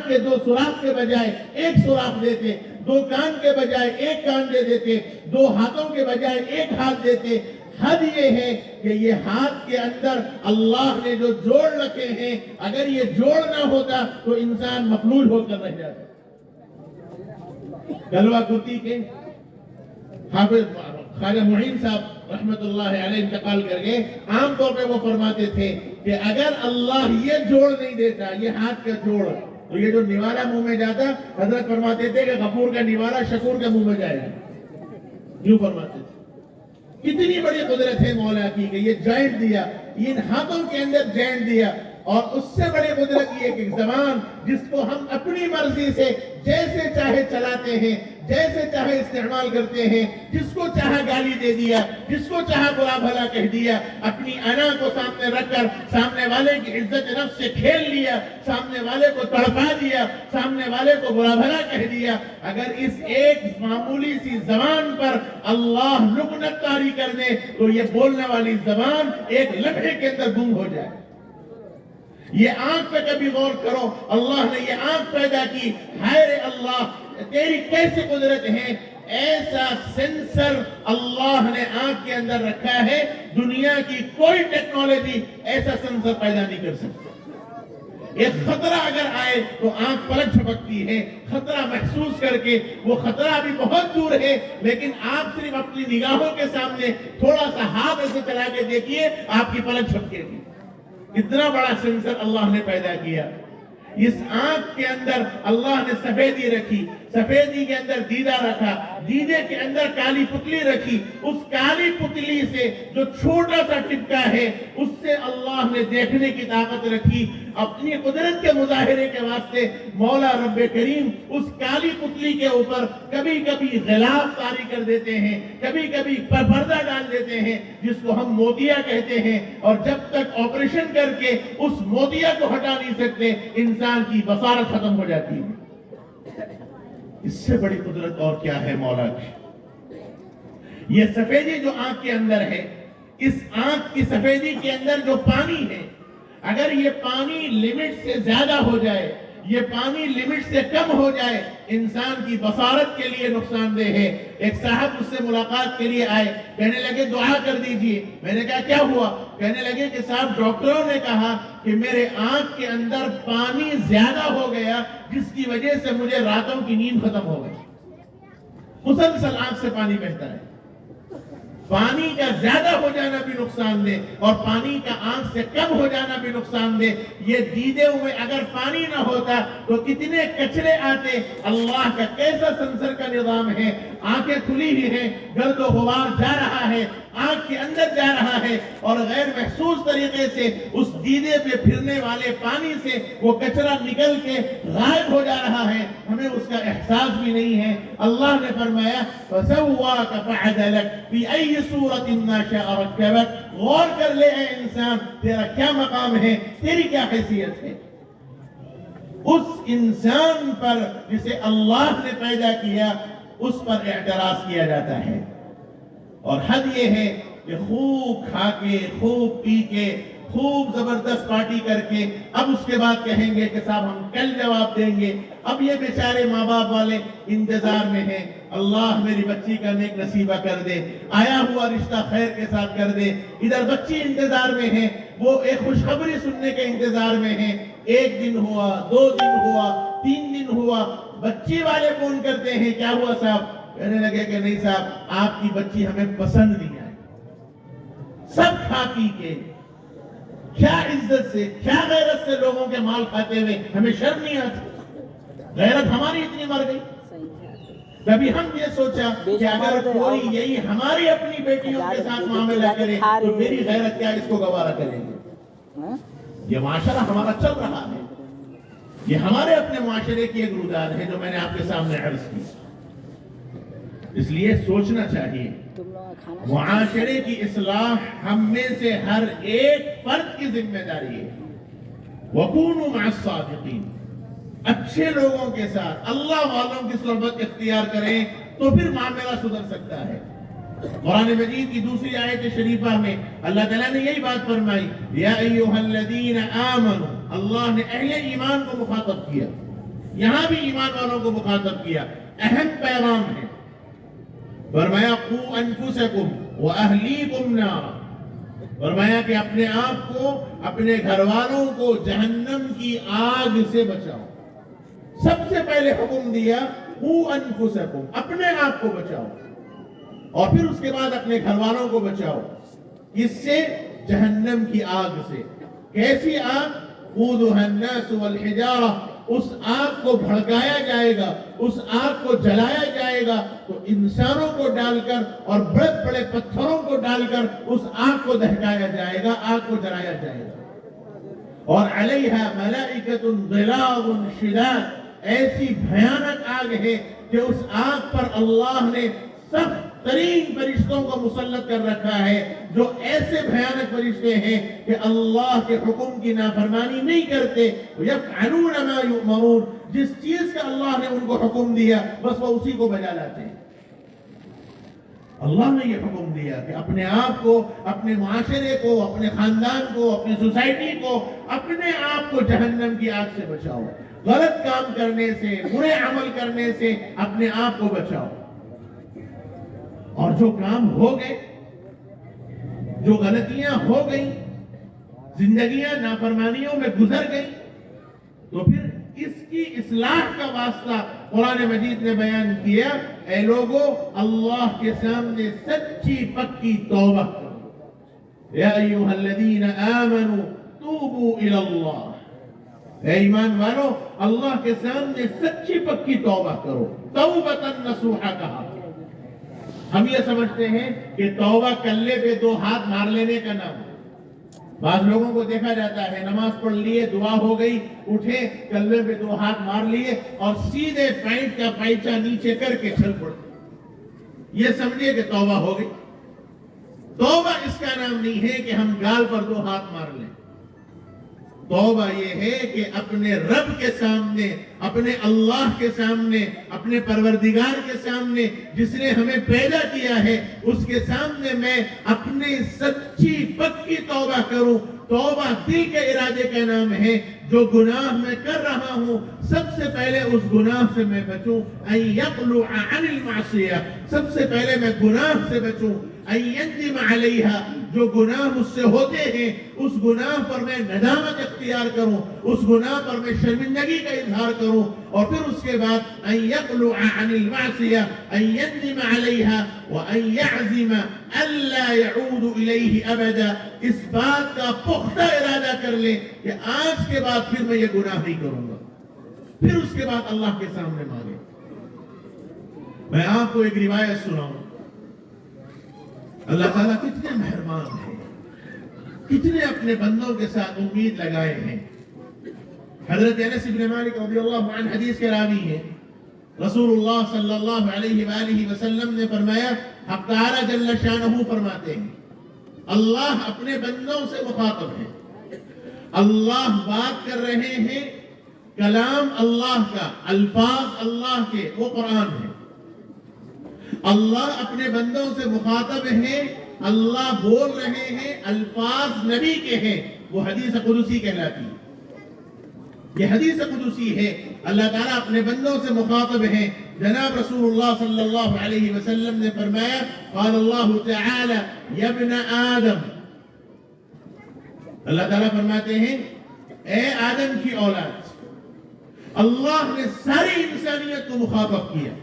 کے دو سوراخ کے بجائے ایک سوراخ دیتے، دو کان کے بجائے ایک کان دے دیتے، دو ہاتھوں کے بجائے ایک ہاتھ دیتے. حد یہ ہے کہ یہ ہاتھ کے اندر اللہ نے جو جوڑ رکھے ہیں، اگر یہ جوڑ نہ ہوتا تو انسان مخلوط ہو کر رہ جاتا. گلوا کرتی کے حافظ خواجہ معین صاحب رحمت اللہ علیہ انتقال کر گئے. عام طور پہ وہ فرماتے تھے کہ اگر اللہ یہ جوڑ نہیں دیتا، یہ ہاتھ کا جوڑ، تو یہ جو نوالہ منہ میں جاتا، حضرت فرماتے تھے کہ غفور کا نوالہ شکور کے منہ میں جائے گا. یوں فرماتے تھے. کتنی بڑی قدرت ہے مولا کی کہ یہ جوائنٹ دیا, ان ہاتھوں کے اندر جوائنٹ دیا, اور اس سے بڑی قدرت یہ کہ زبان جس کو ہم اپنی مرضی سے جیسے چاہے چلاتے ہیں, جیسے چاہے استعمال کرتے ہیں, جس کو چاہا گالی دے دیا, جس کو چاہا برا بھلا کہہ دیا, اپنی انا کو سامنے رکھ کر سامنے والے کی عزت نفس سے کھیل لیا, سامنے والے کو تڑپا دیا, سامنے والے کو برا بھلا کہہ دیا. اگر اس ایک معمولی سی زبان پر اللہ لعنت طاری کر دے تو یہ بولنے والی زبان ایک لمحے کے اندر گم ہو جائے. یہ آنکھ پہ کبھی غور کرو, اللہ نے یہ آنکھ پیدا کی, ہائے رے اللہ تیری کیسی قدرت ہے, ایسا سینسر اللہ نے آنکھ کے اندر رکھا ہے, دنیا کی کوئی ٹیکنالوجی ایسا سینسر پیدا نہیں کر سکتی. ایک خطرہ اگر آئے تو آنکھ پلک جھپکتی ہے, خطرہ محسوس کر کے. وہ خطرہ ابھی بہت دور ہے, لیکن آپ صرف اپنی نگاہوں کے سامنے تھوڑا سا ہاتھ ایسے چلا کے دیکھیے, آپ کی پلک جھپکے گی. اتنا بڑا سینسر اللہ نے پیدا کیا. اس آنکھ کے اندر اللہ نے سفیدی رکھی, سفیدی کے اندر دیدہ رکھا, دیدے کے اندر کالی پتلی رکھی. اس کالی پتلی سے جو چھوٹا سا ٹپکا ہے اس سے اللہ نے دیکھنے کی طاقت رکھی. اپنی قدرت کے مظاہرے کے واسطے مولا رب کریم اس کالی پتلی کے اوپر کبھی کبھی غلاف طاری کر دیتے ہیں, کبھی کبھی پردہ ڈال دیتے ہیں جس کو ہم موتیا کہتے ہیں, اور جب تک آپریشن کر کے اس موتیا کو ہٹا نہیں سکتے انسان کی بصارت ختم ہو جاتی ہے. اس سے بڑی قدرت اور کیا ہے مولا کی. یہ سفیدی جو آنکھ کے اندر ہے, اس آنکھ کی سفیدی کے اندر جو پانی ہے, اگر یہ پانی لمٹ سے زیادہ ہو جائے, یہ پانی لمٹ سے کم ہو جائے, انسان کی بصارت کے لیے نقصان دہ ہے. ایک صاحب مجھ سے ملاقات کے لیے آئے, کہنے لگے دعا کر دیجئے. میں نے کہا کیا ہوا؟ کہنے لگے کہ صاحب ڈاکٹروں نے کہا کہ میرے آنکھ کے اندر پانی زیادہ ہو گیا, جس کی وجہ سے مجھے راتوں کی نیند ختم ہو گئی. مسلسل آنکھ سے پانی بہتا ہے. پانی کا زیادہ ہو جانا بھی نقصان دے, اور پانی کا آنکھ سے کم ہو جانا بھی نقصان دے. یہ دیدے ہوئے اگر پانی نہ ہوتا تو کتنے کچرے آتے. اللہ کا کیسا سنسر کا نظام ہے, آنکھیں کھلی ہی ہیں, گرد و غبار جا رہا ہے, آنکھ کے اندر جا رہا ہے, اور غیر محسوس طریقے سے اس دیدے پہ پھرنے والے پانی سے وہ کچرا نکل کے غائب ہو جا رہا ہے, ہمیں اس کا احساس بھی نہیں ہے. اللہ نے فرمایا فَسَوَّاكَ فَعَدَلَكَ فِي أَيِّ صُورَةٍ مَا شَاءَ رَكَّبَكَ. غور کر لے اے انسان, تیرا کیا مقام ہے, تیری کیا حیثیت ہے. اس انسان پر جسے اللہ نے پیدا کیا اس پر اعتراض کیا جاتا ہے. اور حد یہ ہے کہ خوب کھا کے, خوب پی کے, خوب زبردست پارٹی کر کے اب اس کے بعد کہیں گے کہ صاحب ہم کل جواب دیں گے. اب یہ بیچارے ماں باپ والے انتظار میں ہیں, اللہ میری بچی کا نیک نصیبہ کر دے, آیا ہوا رشتہ خیر کے ساتھ کر دے. ادھر بچی انتظار میں ہے, وہ ایک خوشخبری سننے کے انتظار میں ہیں. 1 دن ہوا, 2 دن ہوا, 3 دن ہوا, بچی والے فون کرتے ہیں کیا ہوا صاحب؟ کہنے لگے کہ نہیں صاحب آپ کی بچی ہمیں پسند نہیں آئی. سب کھا پی کے, کیا عزت سے, کیا غیرت سے لوگوں کے مال کھاتے ہوئے, ہمیں شرم نہیں آتی. غیرت ہماری اتنی مر گئی. کبھی ہم یہ سوچا کہ اگر کوئی یہی ہماری اپنی بیٹیوں کے ساتھ معاملہ کرے تو میری غیرت کیا اس کو گوارا کریں گے. یہ معاشرہ ہمارا چل رہا ہے, یہ ہمارے اپنے معاشرے کی ایک روداد ہے جو میں نے آپ کے سامنے عرض کی. اس لیے سوچنا چاہیے, معاشرے کی اصلاح ہم میں سے ہر ایک فرد کی ذمہ داری ہے. وَكُونُوا مَعَ الصَّادِقِينَ. اچھے لوگوں کے ساتھ اللہ والوں کی صحبت اختیار کریں تو پھر معاملہ سدھر سکتا ہے. قرآن مجید کی دوسری آیت شریفہ میں اللہ تعالیٰ نے یہی بات فرمائی, یا ایھا الذین آمنوا. اللہ نے اہل ایمان کو مخاطب کیا, یہاں بھی ایمان والوں کو مخاطب کیا. اہم پیغام ہے. فرمایا قوا انفسکم واہلیکم نارا. فرمایا کہ اپنے آپ کو, اپنے گھر والوں کو جہنم کی آگ سے بچاؤ. سب سے پہلے حکم دیا قوا انفسکم, اپنے آپ کو بچاؤ, اور پھر اس کے بعد اپنے گھر والوں کو بچاؤ. اس سے جہنم کی آگ سے. کیسی آگ؟ قودها الناس والحجارہ. اس آگ کو بھڑکایا جائے گا، اس آگ کو جلایا جائے گا، تو انسانوں کو ڈال کر اور بڑے بڑے پتھروں کو ڈال کر اس آگ کو دہکایا جائے گا، آگ کو جلایا جائے گا۔ اور علیہا ملائکۃ غلاظ شداد، ایسی بھیانک آگ ہے کہ اس آگ پر اللہ نے سخت ترین فرشتوں کو مسلط کر رکھا ہے، جو ایسے بھیانک فرشتے ہیں کہ اللہ کے حکم کی نافرمانی نہیں کرتے، یفعلون ما یؤمرون، جس چیز کا اللہ نے ان کو حکم دیا بس وہ اسی کو بجا لاتے ہیں۔ اللہ نے یہ حکم دیا کہ اپنے آپ کو، اپنے معاشرے کو، اپنے خاندان کو، اپنی سوسائٹی کو، اپنے آپ کو جہنم کی آگ سے بچاؤ، غلط کام کرنے سے، برے عمل کرنے سے اپنے آپ کو بچاؤ۔ اور جو کام ہو گئے، جو غلطیاں ہو گئیں، زندگیاں نافرمانیوں میں گزر گئیں، تو پھر اس کی اصلاح کا واسطہ قرآن مجید نے بیان کیا، اے لوگو اللہ کے سامنے سچی پکی توبہ کرو۔ یا ایوہا الذین آمنوا توبوا الی اللہ، اے ایمان والو اللہ کے سامنے سچی پکی توبہ کرو۔ توبۃ نصوحا کہا۔ ہم یہ سمجھتے ہیں کہ توبہ کلے پہ دو ہاتھ مار لینے کا نام ہے۔ بعض لوگوں کو دیکھا جاتا ہے نماز پڑھ لیے، دعا ہو گئی، اٹھے، کلے پہ دو ہاتھ مار لیے اور سیدھے پینٹ کا پائچہ نیچے کر کے چل پڑے، یہ سمجھیے کہ توبہ ہو گئی۔ توبہ اس کا نام نہیں ہے کہ ہم گال پر دو ہاتھ مار لیں۔ توبہ یہ ہے کہ اپنے رب کے سامنے، اپنے اللہ کے سامنے، اپنے پروردگار کے سامنے، جس نے ہمیں پیدا کیا ہے، اس کے سامنے میں اپنی سچی پکی توبہ کروں۔ توبہ دل کے ارادے کا نام ہے، جو گناہ میں کر رہا ہوں سب سے پہلے اس گناہ سے میں بچوں، ان یقلع عن المعصیہ، سب سے پہلے میں گناہ سے بچوں، ان یندم علیہا، جو گناہ مجھ سے ہوتے ہیں اس گناہ پر میں ندامت اختیار کروں، اس گناہ پر میں شرمندگی کا اظہار کروں، اور پھر اس کے بعد ان یقلع عن المعصیہ، ان یندم علیہا وان یعزم الا یعود الیہ ابدا، اس بات کا پختہ ارادہ کر لے کہ آج کے بعد پھر میں یہ گناہ نہیں کروں گا، پھر اس کے بعد اللہ کے سامنے مانگے۔ میں آپ کو ایک روایت سناؤں، اللہ تعالیٰ کتنے مہربان ہیں، کتنے اپنے بندوں کے ساتھ امید لگائے ہیں۔ حضرت انس بن مالک رضی اللہ عنہ حدیث کے راوی ہیں، رسول اللہ صلی اللہ علیہ وآلہ وسلم نے فرمایا، حق تعالیٰ جل شانہ فرماتے ہیں، اللہ اپنے بندوں سے مخاطب ہے، اللہ بات کر رہے ہیں، کلام اللہ کا، الفاظ اللہ کے، وہ قرآن ہے، اللہ اپنے بندوں سے مخاطب ہیں، اللہ بول رہے ہیں، الفاظ نبی کے ہیں، وہ حدیث قدسی کہلاتی ہے۔ یہ حدیث قدسی ہے، اللہ تعالیٰ اپنے بندوں سے مخاطب ہیں۔ جناب رسول اللہ صلی اللہ علیہ وسلم نے فرمایا، قال اللہ تعالی یا ابن آدم، اللہ تعالیٰ فرماتے ہیں اے آدم کی اولاد، اللہ نے ساری انسانیت کو مخاطب کیا،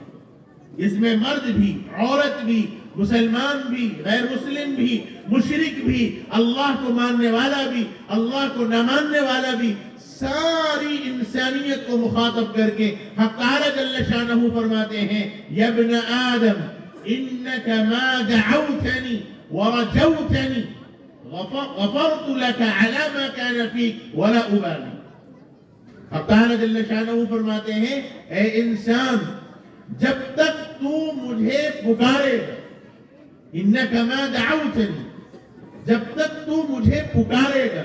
اس میں مرد بھی، عورت بھی، مسلمان بھی، غیر مسلم بھی، مشرک بھی، اللہ کو ماننے والا بھی، اللہ کو نہ ماننے والا بھی، ساری انسانیت کو مخاطب کر کے حق تعالی جل شانہ فرماتے ہیں، یا ابن آدم انک ما دعوتنی ورجوتنی غفرت لك على ما كان فيك ولا ابالی۔ حق تعالی جل شانہ فرماتے ہیں، اے انسان، جب تک تو مجھے پکارے گا، انک ما دعوتنی، جب تک تو مجھے پکارے گا،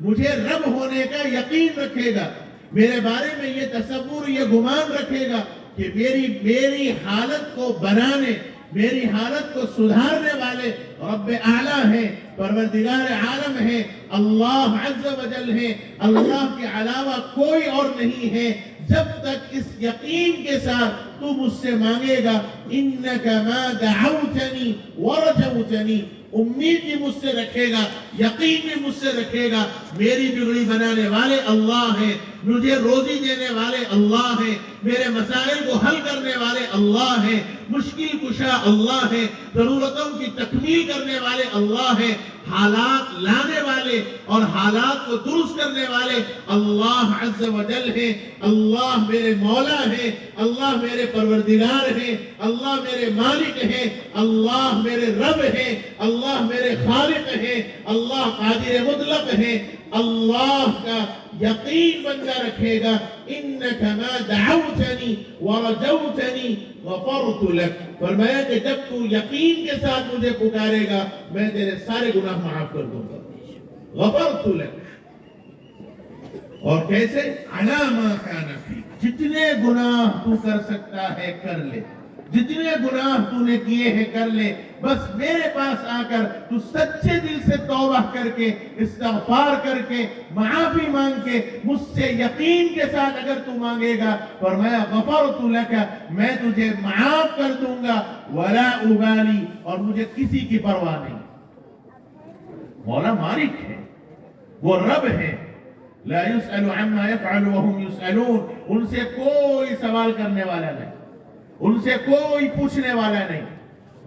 مجھے رب ہونے کا یقین رکھے گا، میرے بارے میں یہ تصور، یہ گمان رکھے گا کہ میری حالت کو بنانے، میری حالت کو سدھارنے والے رب اعلیٰ ہیں، پروردگار عالم ہے، اللہ عز و جل ہے، اللہ کے علاوہ کوئی اور نہیں ہے، جب تک اس یقین کے ساتھ تو مجھ سے مانگے گا، انک ما دعوتنی ورجوتنی، امید بھی مجھ سے رکھے گا، یقین بھی مجھ سے رکھے گا، میری بگڑی بنانے والے اللہ ہیں، مجھے روزی دینے والے اللہ ہیں، میرے مسائل کو حل کرنے والے اللہ ہیں، مشکل کشا اللہ ہیں، ضرورتوں کی تکمیل کرنے والے اللہ ہیں، حالات لانے والے اور حالات کو درست کرنے والے اللہ عز و جل ہیں. اللہ میرے مولا ہیں، اللہ میرے پروردگار ہیں، اللہ میرے مالک ہیں، اللہ میرے رب ہیں، اللہ میرے خالق ہیں، اللہ قادر مطلق ہیں. اللہ کا یقین بندہ رکھے گا. انک ما دعوتنی ورجوتنی غفرت لک. فرمایا کہ جب تو یقین کے ساتھ مجھے پکارے گا میں تیرے سارے گناہ معاف کر دوں گا. غفرت لک. اور کیسے؟ علی ما کان فیک. جتنے گناہ تو کر سکتا ہے کر لے، جتنے گناہ تو نے کیے ہیں کر لے، بس میرے پاس آ کر تو سچے دل سے توبہ کر کے استغفار کر کے معافی مانگ کے مجھ سے یقین کے ساتھ اگر تو مانگے گا، فرمایا غفرت لک، میں تجھے معاف کر دوں گا. ولا ابالی، اور مجھے کسی کی پرواہ نہیں. مولا مالک ہے، وہ رب ہے. لا يسأل عما يفعل وهم يسألون. ان سے کوئی سوال کرنے والا نہیں، ان سے کوئی پوچھنے والا نہیں.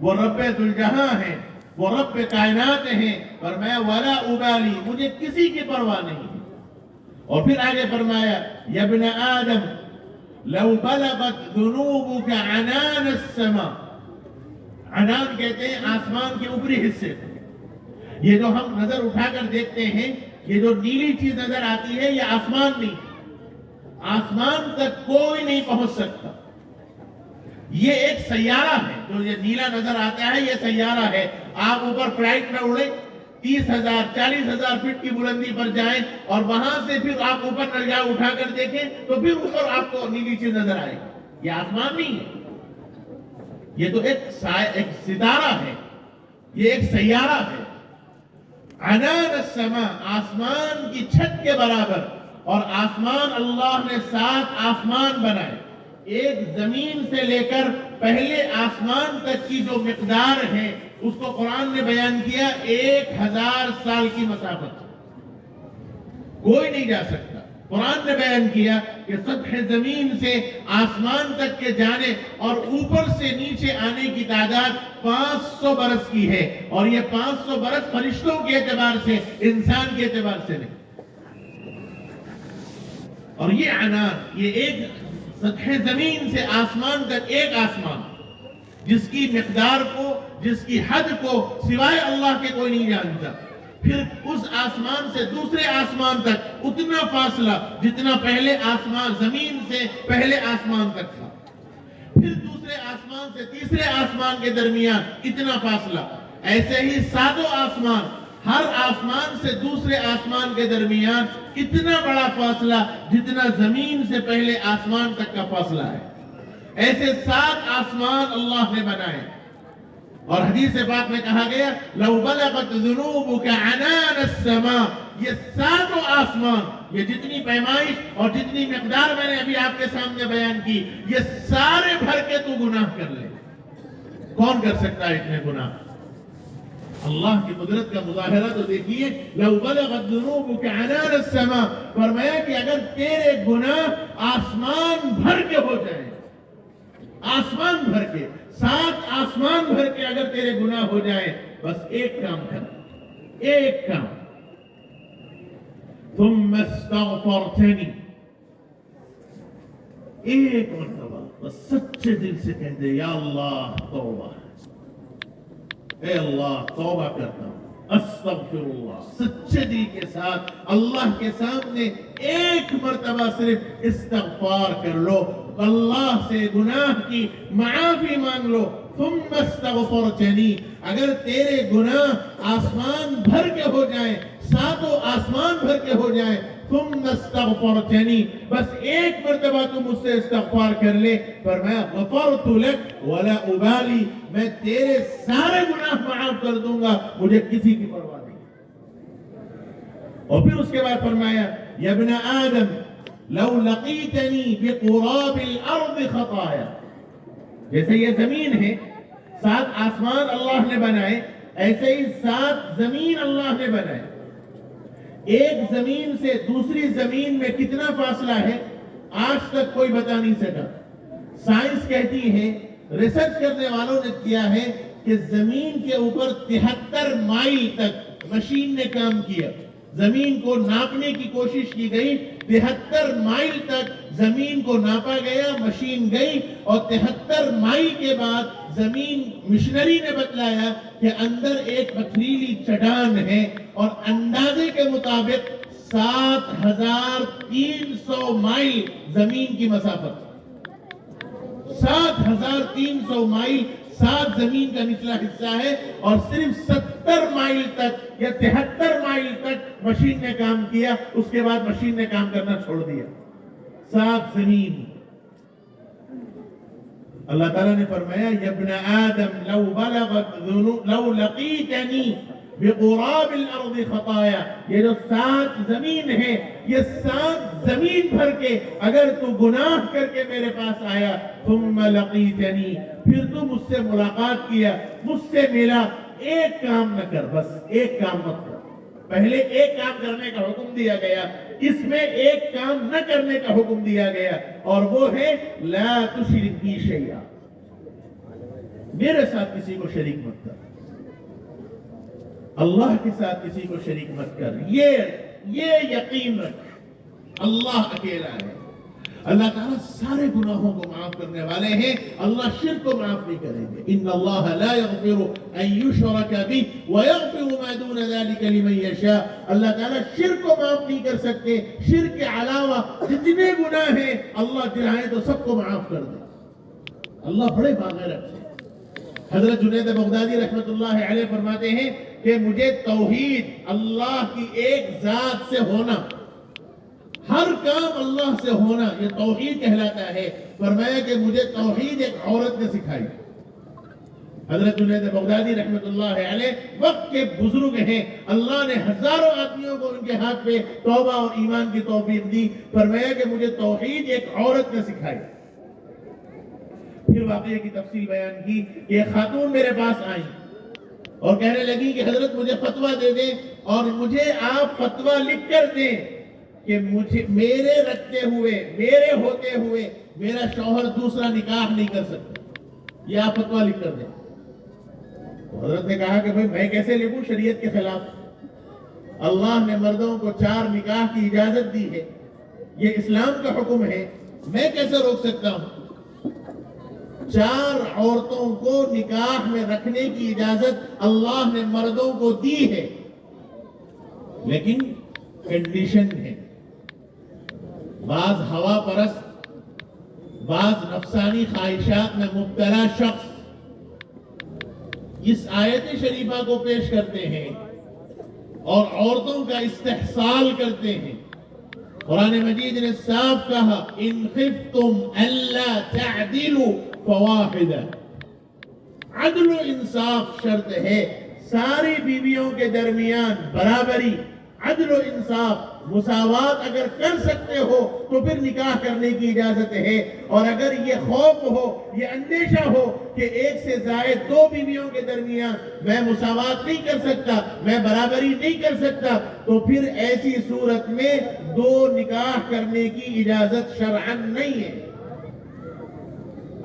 وہ رب ذوالجہاں ہے، وہ رب کائنات ہیں. فرمایا ولا ابالی، مجھے کسی کی پرواہ نہیں. اور پھر آگے فرمایا یا ابن آدم لو بلغت ذنوبك عنان السماء. عنان کہتے ہیں آسمان کے اوپری حصے کو. یہ جو ہم نظر اٹھا کر دیکھتے ہیں، یہ جو نیلی چیز نظر آتی ہے یہ آسمان نہیں. آسمان تک کوئی نہیں پہنچ سکتا. یہ ایک سیارہ ہے. جو یہ نیلا نظر آتا ہے یہ سیارہ ہے. آپ اوپر فلائٹ میں اڑیں، 30,000 40,000 فٹ کی بلندی پر جائیں اور وہاں سے پھر آپ اوپر نگاہ اٹھا کر دیکھیں تو پھر اوپر آپ کو نیلی چیز نظر آئے گی. یہ آسمان نہیں ہے، یہ تو ایک ستارہ ہے، یہ ایک سیارہ ہے. عنان السماء، آسمان کی چھت کے برابر. اور آسمان اللہ نے 7 آسمان بنائے. ایک زمین سے لے کر پہلے آسمان تک کی جو مقدار ہے اس کو قرآن نے بیان کیا 1000 سال کی مسافت. کوئی نہیں جا سکتا. قرآن نے بیان کیا کہ سطح زمین سے آسمان تک کے جانے اور اوپر سے نیچے آنے کی تعداد 500 برس کی ہے. اور یہ 500 برس فرشتوں کے اعتبار سے، انسان کے اعتبار سے نہیں. اور یہ عنان، یہ ایک سطح زمین سے آسمان تک ایک آسمان جس کی مقدار کو، جس کی حد کو سوائے اللہ کے کوئی نہیں جانتا. پھر اس آسمان سے دوسرے آسمان تک اتنا فاصلہ جتنا پہلے آسمان، زمین سے پہلے آسمان تک تھا. پھر دوسرے آسمان سے تیسرے آسمان کے درمیان اتنا فاصلہ. ایسے ہی 7 آسمان، ہر آسمان سے دوسرے آسمان کے درمیان اتنا بڑا فاصلہ جتنا زمین سے پہلے آسمان تک کا فاصلہ ہے. ایسے 7 آسمان اللہ نے بنائے. اور حدیث پاک میں کہا گیا لو بلغت ذنوبك عنان السماء. یہ 7 آسمان، یہ جتنی پیمائش اور جتنی مقدار میں نے ابھی آپ کے سامنے بیان کی، یہ سارے بھر کے تو گناہ کر لے. کون کر سکتا ہے اتنے گناہ؟ اللہ کی قدرت کا مظاہرہ تو دیکھیے. لو بلغت ذنوبك عنان السماء. فرمایا کہ اگر تیرے گناہ آسمان بھر کے ہو جائیں، آسمان بھر کے، 7 آسمان بھر کے اگر تیرے گناہ ہو جائیں، بس ایک کام کر، ایک کام. ثم استغفرتنی. ایک مرتبہ بس سچے دل سے کہہ دے یا اللہ توبہ، اے اللہ توبہ کرتا ہوں، استغفر اللہ. سچے دل کے ساتھ اللہ کے سامنے ایک مرتبہ صرف استغفار کر لو، اللہ سے گناہ کی معافی مانگ لو. ثم استغفرتنی. اگر تیرے گناہ آسمان بھر کے ہو جائیں، 7 آسمان بھر کے ہو جائیں، ثم استغفرتنی، بس ایک مرتبہ تم مجھ سے استغفار کر لے. فرمایا غفرت لک ولا ابالی. میں تیرے سارے گناہ معاف کر دوں گا، مجھے کسی کی پرواہ نہیں. اور پھر اس کے بعد فرمایا یا ابن آدم لو لقیتنی بقراب الارض خطایا. جیسے یہ زمین ہے، 7 آسمان اللہ نے بنائے، ایسے ہی 7 زمین اللہ نے بنائے. ایک زمین سے دوسری زمین میں کتنا فاصلہ ہے آج تک کوئی بتا نہیں سکا. سائنس کہتی ہے، ریسرچ کرنے والوں نے کیا ہے کہ زمین کے اوپر 73 مائل تک مشین نے کام کیا، زمین کو ناپنے کی کوشش کی گئی، 73 مائل تک زمین کو ناپا گیا، مشین گئی، اور 73 مائل کے بعد زمین مشنری نے بتلایا کہ اندر ایک پتھریلی چٹان ہے، اور اندازے کے مطابق 7300 مائل زمین کی مسافت، 7300 مائل 7 زمین کا نچلا حصہ ہے، اور صرف 70 مائل تک یا 73 مائل تک مشین نے کام کیا، اس کے بعد مشین نے کام کرنا چھوڑ دیا۔ 7 زمین۔ اللہ تعالیٰ نے فرمایا یا ابن آدم لو لقیتنی بقراب الارض خطایا، یہ جو 7 زمین ہے، یہ 7 زمین بھر کے اگر تو گناہ کر کے میرے پاس آیا، ثم لقیتنی، پھر تو مجھ سے ملاقات کیا، مجھ سے ملا، ایک کام نہ کر، بس ایک کام مت کر۔ پہلے ایک کام کرنے کا حکم دیا گیا، اس میں ایک کام نہ کرنے کا حکم دیا گیا، اور وہ ہے لا تشرک بی شیئا، میرے ساتھ کسی کو شریک مت کر، اللہ کے ساتھ کسی کو شریک مت کر۔ یہ یقین رکھ، اللہ اکیلا ہے۔ اللہ تعالیٰ سارے گناہوں کو معاف کرنے والے ہیں، اللہ شرک کو معاف نہیں کریں گے۔ ان اللہ لا یغفر ان یشرک بہ ویغفر ما دون ذلک لمن یشاء، اللہ تعالیٰ شرک کو معاف نہیں کر سکتے، شرک کے علاوہ جتنے گناہ ہیں اللہ چاہے تو سب کو معاف کر دے۔ اللہ بڑے باغیرت ہے۔ حضرت جنید بغدادی رحمت اللہ علیہ فرماتے ہیں کہ مجھے توحید، اللہ کی ایک ذات سے ہونا، ہر کام اللہ سے ہونا، یہ توحید کہلاتا ہے۔ فرمایا کہ مجھے توحید ایک عورت نے سکھائی۔ حضرت جنید بغدادی رحمت اللہ علیہ وقت کے بزرگ ہیں، اللہ نے ہزاروں آدمیوں کو ان کے ہاتھ پہ توبہ اور ایمان کی توفیق دی۔ فرمایا کہ مجھے توحید ایک عورت نے سکھائی۔ پھر واقعے کی تفصیل بیان کی کہ ایک خاتون میرے پاس آئیں اور کہنے لگی کہ حضرت مجھے فتویٰ دے دیں، اور مجھے آپ فتویٰ لکھ کر دیں کہ میرے رکھتے ہوئے، میرے ہوتے ہوئے میرا شوہر دوسرا نکاح نہیں کر سکتا، یہ آپ فتویٰ لکھ کر دیں۔ حضرت نے کہا کہ بھائی میں کیسے لکھوں شریعت کے خلاف؟ اللہ نے مردوں کو 4 نکاح کی اجازت دی ہے، یہ اسلام کا حکم ہے، میں کیسے روک سکتا ہوں؟ 4 عورتوں کو نکاح میں رکھنے کی اجازت اللہ نے مردوں کو دی ہے، لیکن کنڈیشن ہے۔ بعض ہوا پرست، بعض نفسانی خواہشات میں مبتلا شخص اس آیت شریفہ کو پیش کرتے ہیں اور عورتوں کا استحصال کرتے ہیں۔ قرآن مجید نے صاف کہا ان خفتم الا تعدلوا فواحدہ، عدل و انصاف شرط ہے، ساری بیویوں کے درمیان برابری، عدل و انصاف، مساوات اگر کر سکتے ہو تو پھر نکاح کرنے کی اجازت ہے، اور اگر یہ خوف ہو، یہ اندیشہ ہو کہ ایک سے زائد 2 بیویوں کے درمیان میں مساوات نہیں کر سکتا، میں برابری نہیں کر سکتا، تو پھر ایسی صورت میں 2 نکاح کرنے کی اجازت شرعاً نہیں ہے۔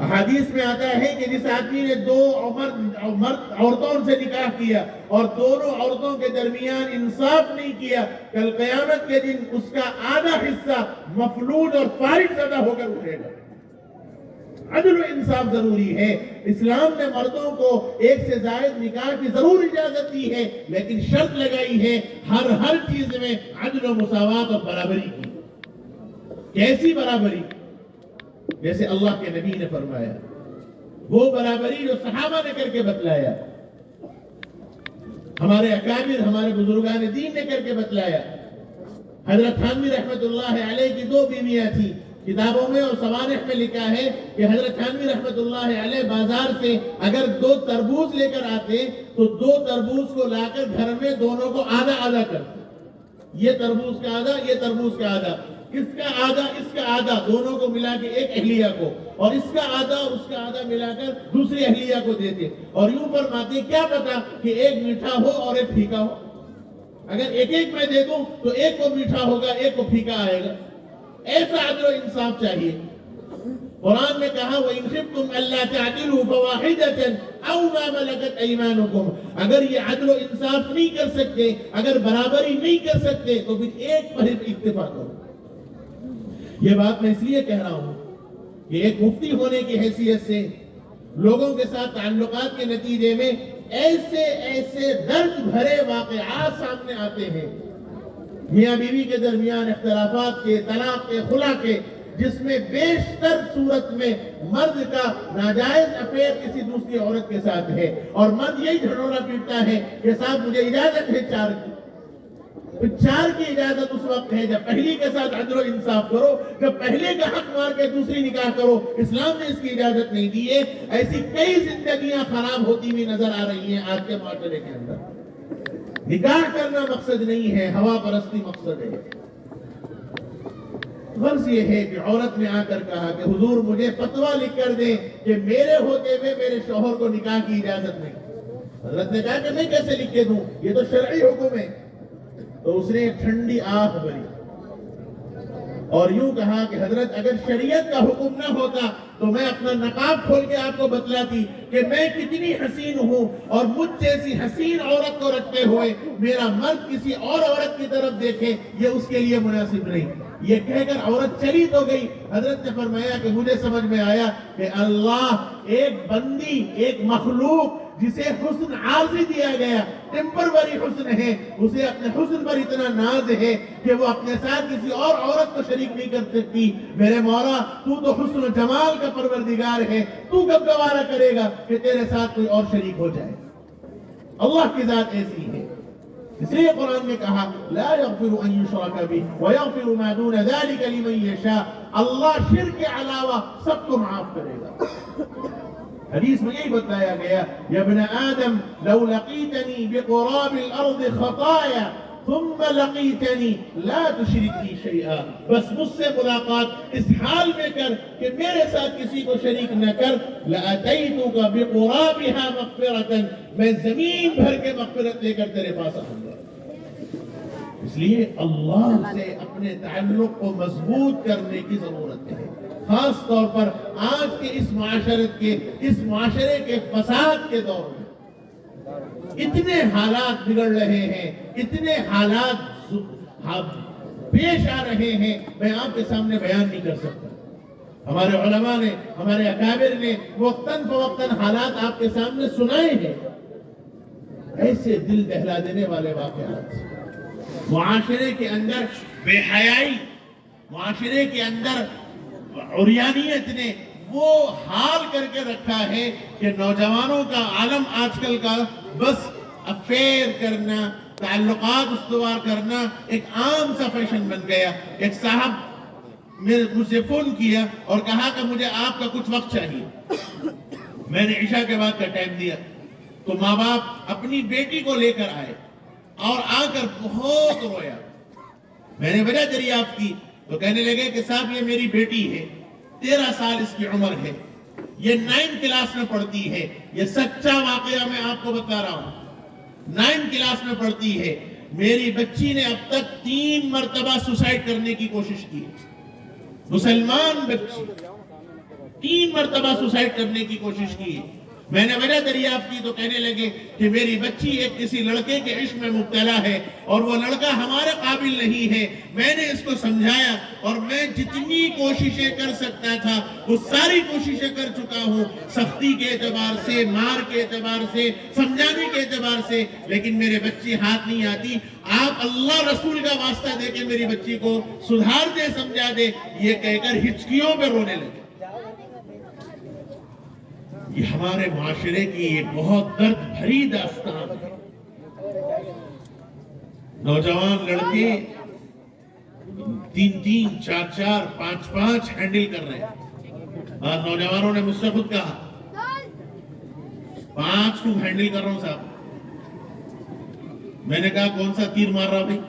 احادیث میں آتا ہے کہ جس آدمی نے 2 عورتوں سے نکاح کیا اور دونوں عورتوں کے درمیان انصاف نہیں کیا، کل قیامت کے دن اس کا آدھا حصہ مفلوج اور فارغ زدہ ہو کر اٹھے گا۔ عدل و انصاف ضروری ہے۔ اسلام نے مردوں کو ایک سے زائد نکاح کی ضرور اجازت دی ہے، لیکن شرط لگائی ہے ہر چیز میں عدل و مساوات اور برابری کی۔ کیسی برابری؟ جیسے اللہ کے نبی نے فرمایا، وہ برابری جو صحابہ نے کر کے بتلایا، ہمارے اکابر، ہمارے بزرگان دین نے کر کے بتلایا۔ حضرت تھانوی رحمت اللہ علیہ کی 2 بیویاں تھیں، کتابوں میں اور سوانح میں لکھا ہے کہ حضرت تھانوی رحمت اللہ علیہ بازار سے اگر 2 تربوز لے کر آتے تو 2 تربوز کو لا کر گھر میں دونوں کو آدھا آدھا کرتے، یہ تربوز کا آدھا، یہ تربوز کا آدھا، اس کا آدھا، اس کا آدھا، دونوں کو ملا کے ایک اہلیہ کو، اور اس کا آدھا اور اس کا آدھا ملا کر دوسری اہلیہ کو دیتے، اور یوں فرماتے کیا پتا کہ ایک میٹھا ہو اور ایک پھیکا ہو، اگر ایک میں دے دوں تو ایک کو میٹھا ہوگا، ایک کو پھیکا آئے گا۔ ایسا عدل و انصاف چاہیے۔ قرآن نے کہا وَإِنْ خِفْتُمْ أَلَّا تَعْدِلُوا فَوَاحِدَةً أَوْ مَا مَلَكَتْ أَيْمَانُكُمْ، اگر یہ عدل و انصاف نہیں کر سکتے، اگر برابری نہیں کر سکتے تو پھر ایک پر اکتفا کرو۔ یہ بات میں اس لیے کہہ رہا ہوں کہ ایک مفتی ہونے کی حیثیت سے لوگوں کے ساتھ تعلقات کے نتیجے میں ایسے ایسے درد بھرے واقعات سامنے آتے ہیں، میاں بیوی کے درمیان اختلافات کے، طلاق کے، خلا کے، جس میں بیشتر صورت میں مرد کا ناجائز افیئر کسی دوسری عورت کے ساتھ ہے، اور مرد یہی جھڑونا پیٹتا ہے کہ صاحب مجھے اجازت ہے 4 کی۔ 4 کی اجازت اس وقت ہے جب پہلی کے ساتھ عدل و انصاف کرو، جب پہلے کا حق مار کے دوسری نکاح کرو۔ اسلام نے اس کی اجازت نہیں دی ہے۔ ایسی کئی زندگیاں خراب ہوتی ہوئی نظر آ رہی ہیں آج کے معاشرے کے اندر۔ نکاح کرنا مقصد نہیں ہے، ہوا پرستی مقصد ہے۔ غرض یہ ہے کہ عورت نے آ کر کہا کہ حضور مجھے فتویٰ لکھ کر دیں کہ میرے ہوتے ہوئے میرے شوہر کو نکاح کی اجازت نہیں۔ حضرت نے کہا کہ میں کیسے لکھ کے دوں، یہ تو شرعی حکم ہے۔ تو اس نے ایک ٹھنڈی آہ بھری اور یوں کہا کہ حضرت اگر شریعت کا حکم نہ ہوتا تو میں اپنا نقاب کھول کے آپ کو بتلاتی کہ میں کتنی حسین ہوں، اور مجھ جیسی حسین عورت کو رکھتے ہوئے میرا مرد کسی اور عورت کی طرف دیکھے یہ اس کے لیے مناسب نہیں۔ یہ کہہ کر عورت چلی تو گئی۔ حضرت نے فرمایا کہ مجھے سمجھ میں آیا کہ اللہ ایک بندی، ایک مخلوق جسے حسن عارضی دیا گیا، ٹیمپروری حسن ہے، اسے اپنے حسن پر اتنا ناز ہے کہ وہ اپنے ساتھ کسی اور عورت کو شریک نہیں کر سکتی۔ میرے مولا تو تو حسن و جمال کا پروردگار ہے، تو کب گوارا کرے گا کہ تیرے ساتھ کوئی اور شریک ہو جائے؟ اللہ کی ذات ایسی ہے، اس لیے قرآن نے کہا لا يغفر ان يشرك به ويغفر ما دون ذلك لمن يشاء۔ اللہ شرک کے علاوہ سب کو معاف کرے گا۔ حدیث میں یہی بتایا گیا یا ابن آدم لو لقیتنی بقراب الارض خطایا ثم لقیتنی لا تشرک بی شیئا، بس مجھ سے ملاقات اس حال میں کر کہ میرے ساتھ کسی کو شریک نہ کر، لأتیتک بقرابها مغفرتا، میں زمین بھر کے مغفرت لے کر تیرے پاس آؤں گا۔ اس لیے اللہ سے اپنے تعلق کو مضبوط کرنے کی ضرورت ہے، خاص طور پر آج کے اس معاشرے کے فساد کے دور میں اتنے حالات بگڑ رہے ہیں، اتنے حالات پیش آ رہے ہیں، میں آپ کے سامنے بیان نہیں کر سکتا۔ ہمارے علماء نے، ہمارے اکابر نے وقتاً فوقتاً حالات آپ کے سامنے سنائے ہیں، ایسے دل دہلا دینے والے واقعات۔ معاشرے کے اندر بے حیائی، معاشرے کے اندر عریانیت نے وہ حال کر کے رکھا ہے کہ نوجوانوں کا عالم آج کل کا بس افیئر کرنا، تعلقات استوار کرنا ایک عام سا فیشن بن گیا۔ ایک صاحب مجھ سے فون کیا اور کہا کہ مجھے آپ کا کچھ وقت چاہیے۔ میں نے عشاء کے بعد کا ٹائم دیا تو ماں باپ اپنی بیٹی کو لے کر آئے اور آ کر بہت رویا۔ میں نے وجہ دریافت کی تو کہنے لگے کہ صاحب یہ میری بیٹی ہے، 13 سال اس کی عمر ہے، یہ 9 کلاس میں پڑھتی ہے، یہ سچا واقعہ میں آپ کو بتا رہا ہوں، 9 کلاس میں پڑھتی ہے۔ میری بچی نے اب تک 3 مرتبہ سوسائیڈ کرنے کی کوشش کی، مسلمان بچی 3 مرتبہ سوسائیڈ کرنے کی کوشش کی۔ میں نے وجہ دریافت کی تو کہنے لگے کہ میری بچی ایک کسی لڑکے کے عشق میں مبتلا ہے اور وہ لڑکا ہمارے قابل نہیں ہے۔ میں نے اس کو سمجھایا اور میں جتنی کوششیں کر سکتا تھا وہ ساری کوششیں کر چکا ہوں، سختی کے اعتبار سے، مار کے اعتبار سے، سمجھانے کے اعتبار سے، لیکن میرے بچی ہاتھ نہیں آتی۔ آپ اللہ رسول کا واسطہ دے کے میری بچی کو سدھار دے، سمجھا دے، یہ کہہ کر ہچکیوں پہ رونے لگے۔ یہ ہمارے معاشرے کی ایک بہت درد بھری داستان ہے۔ نوجوان لڑکے 3-3، 4-4، 5-5 ہینڈل کر رہے ہیں۔ بعض نوجوانوں نے مجھ سے خود کہا 5 کو ہینڈل کر رہا ہوں صاحب۔ میں نے کہا کون سا تیر مار رہا بھائی؟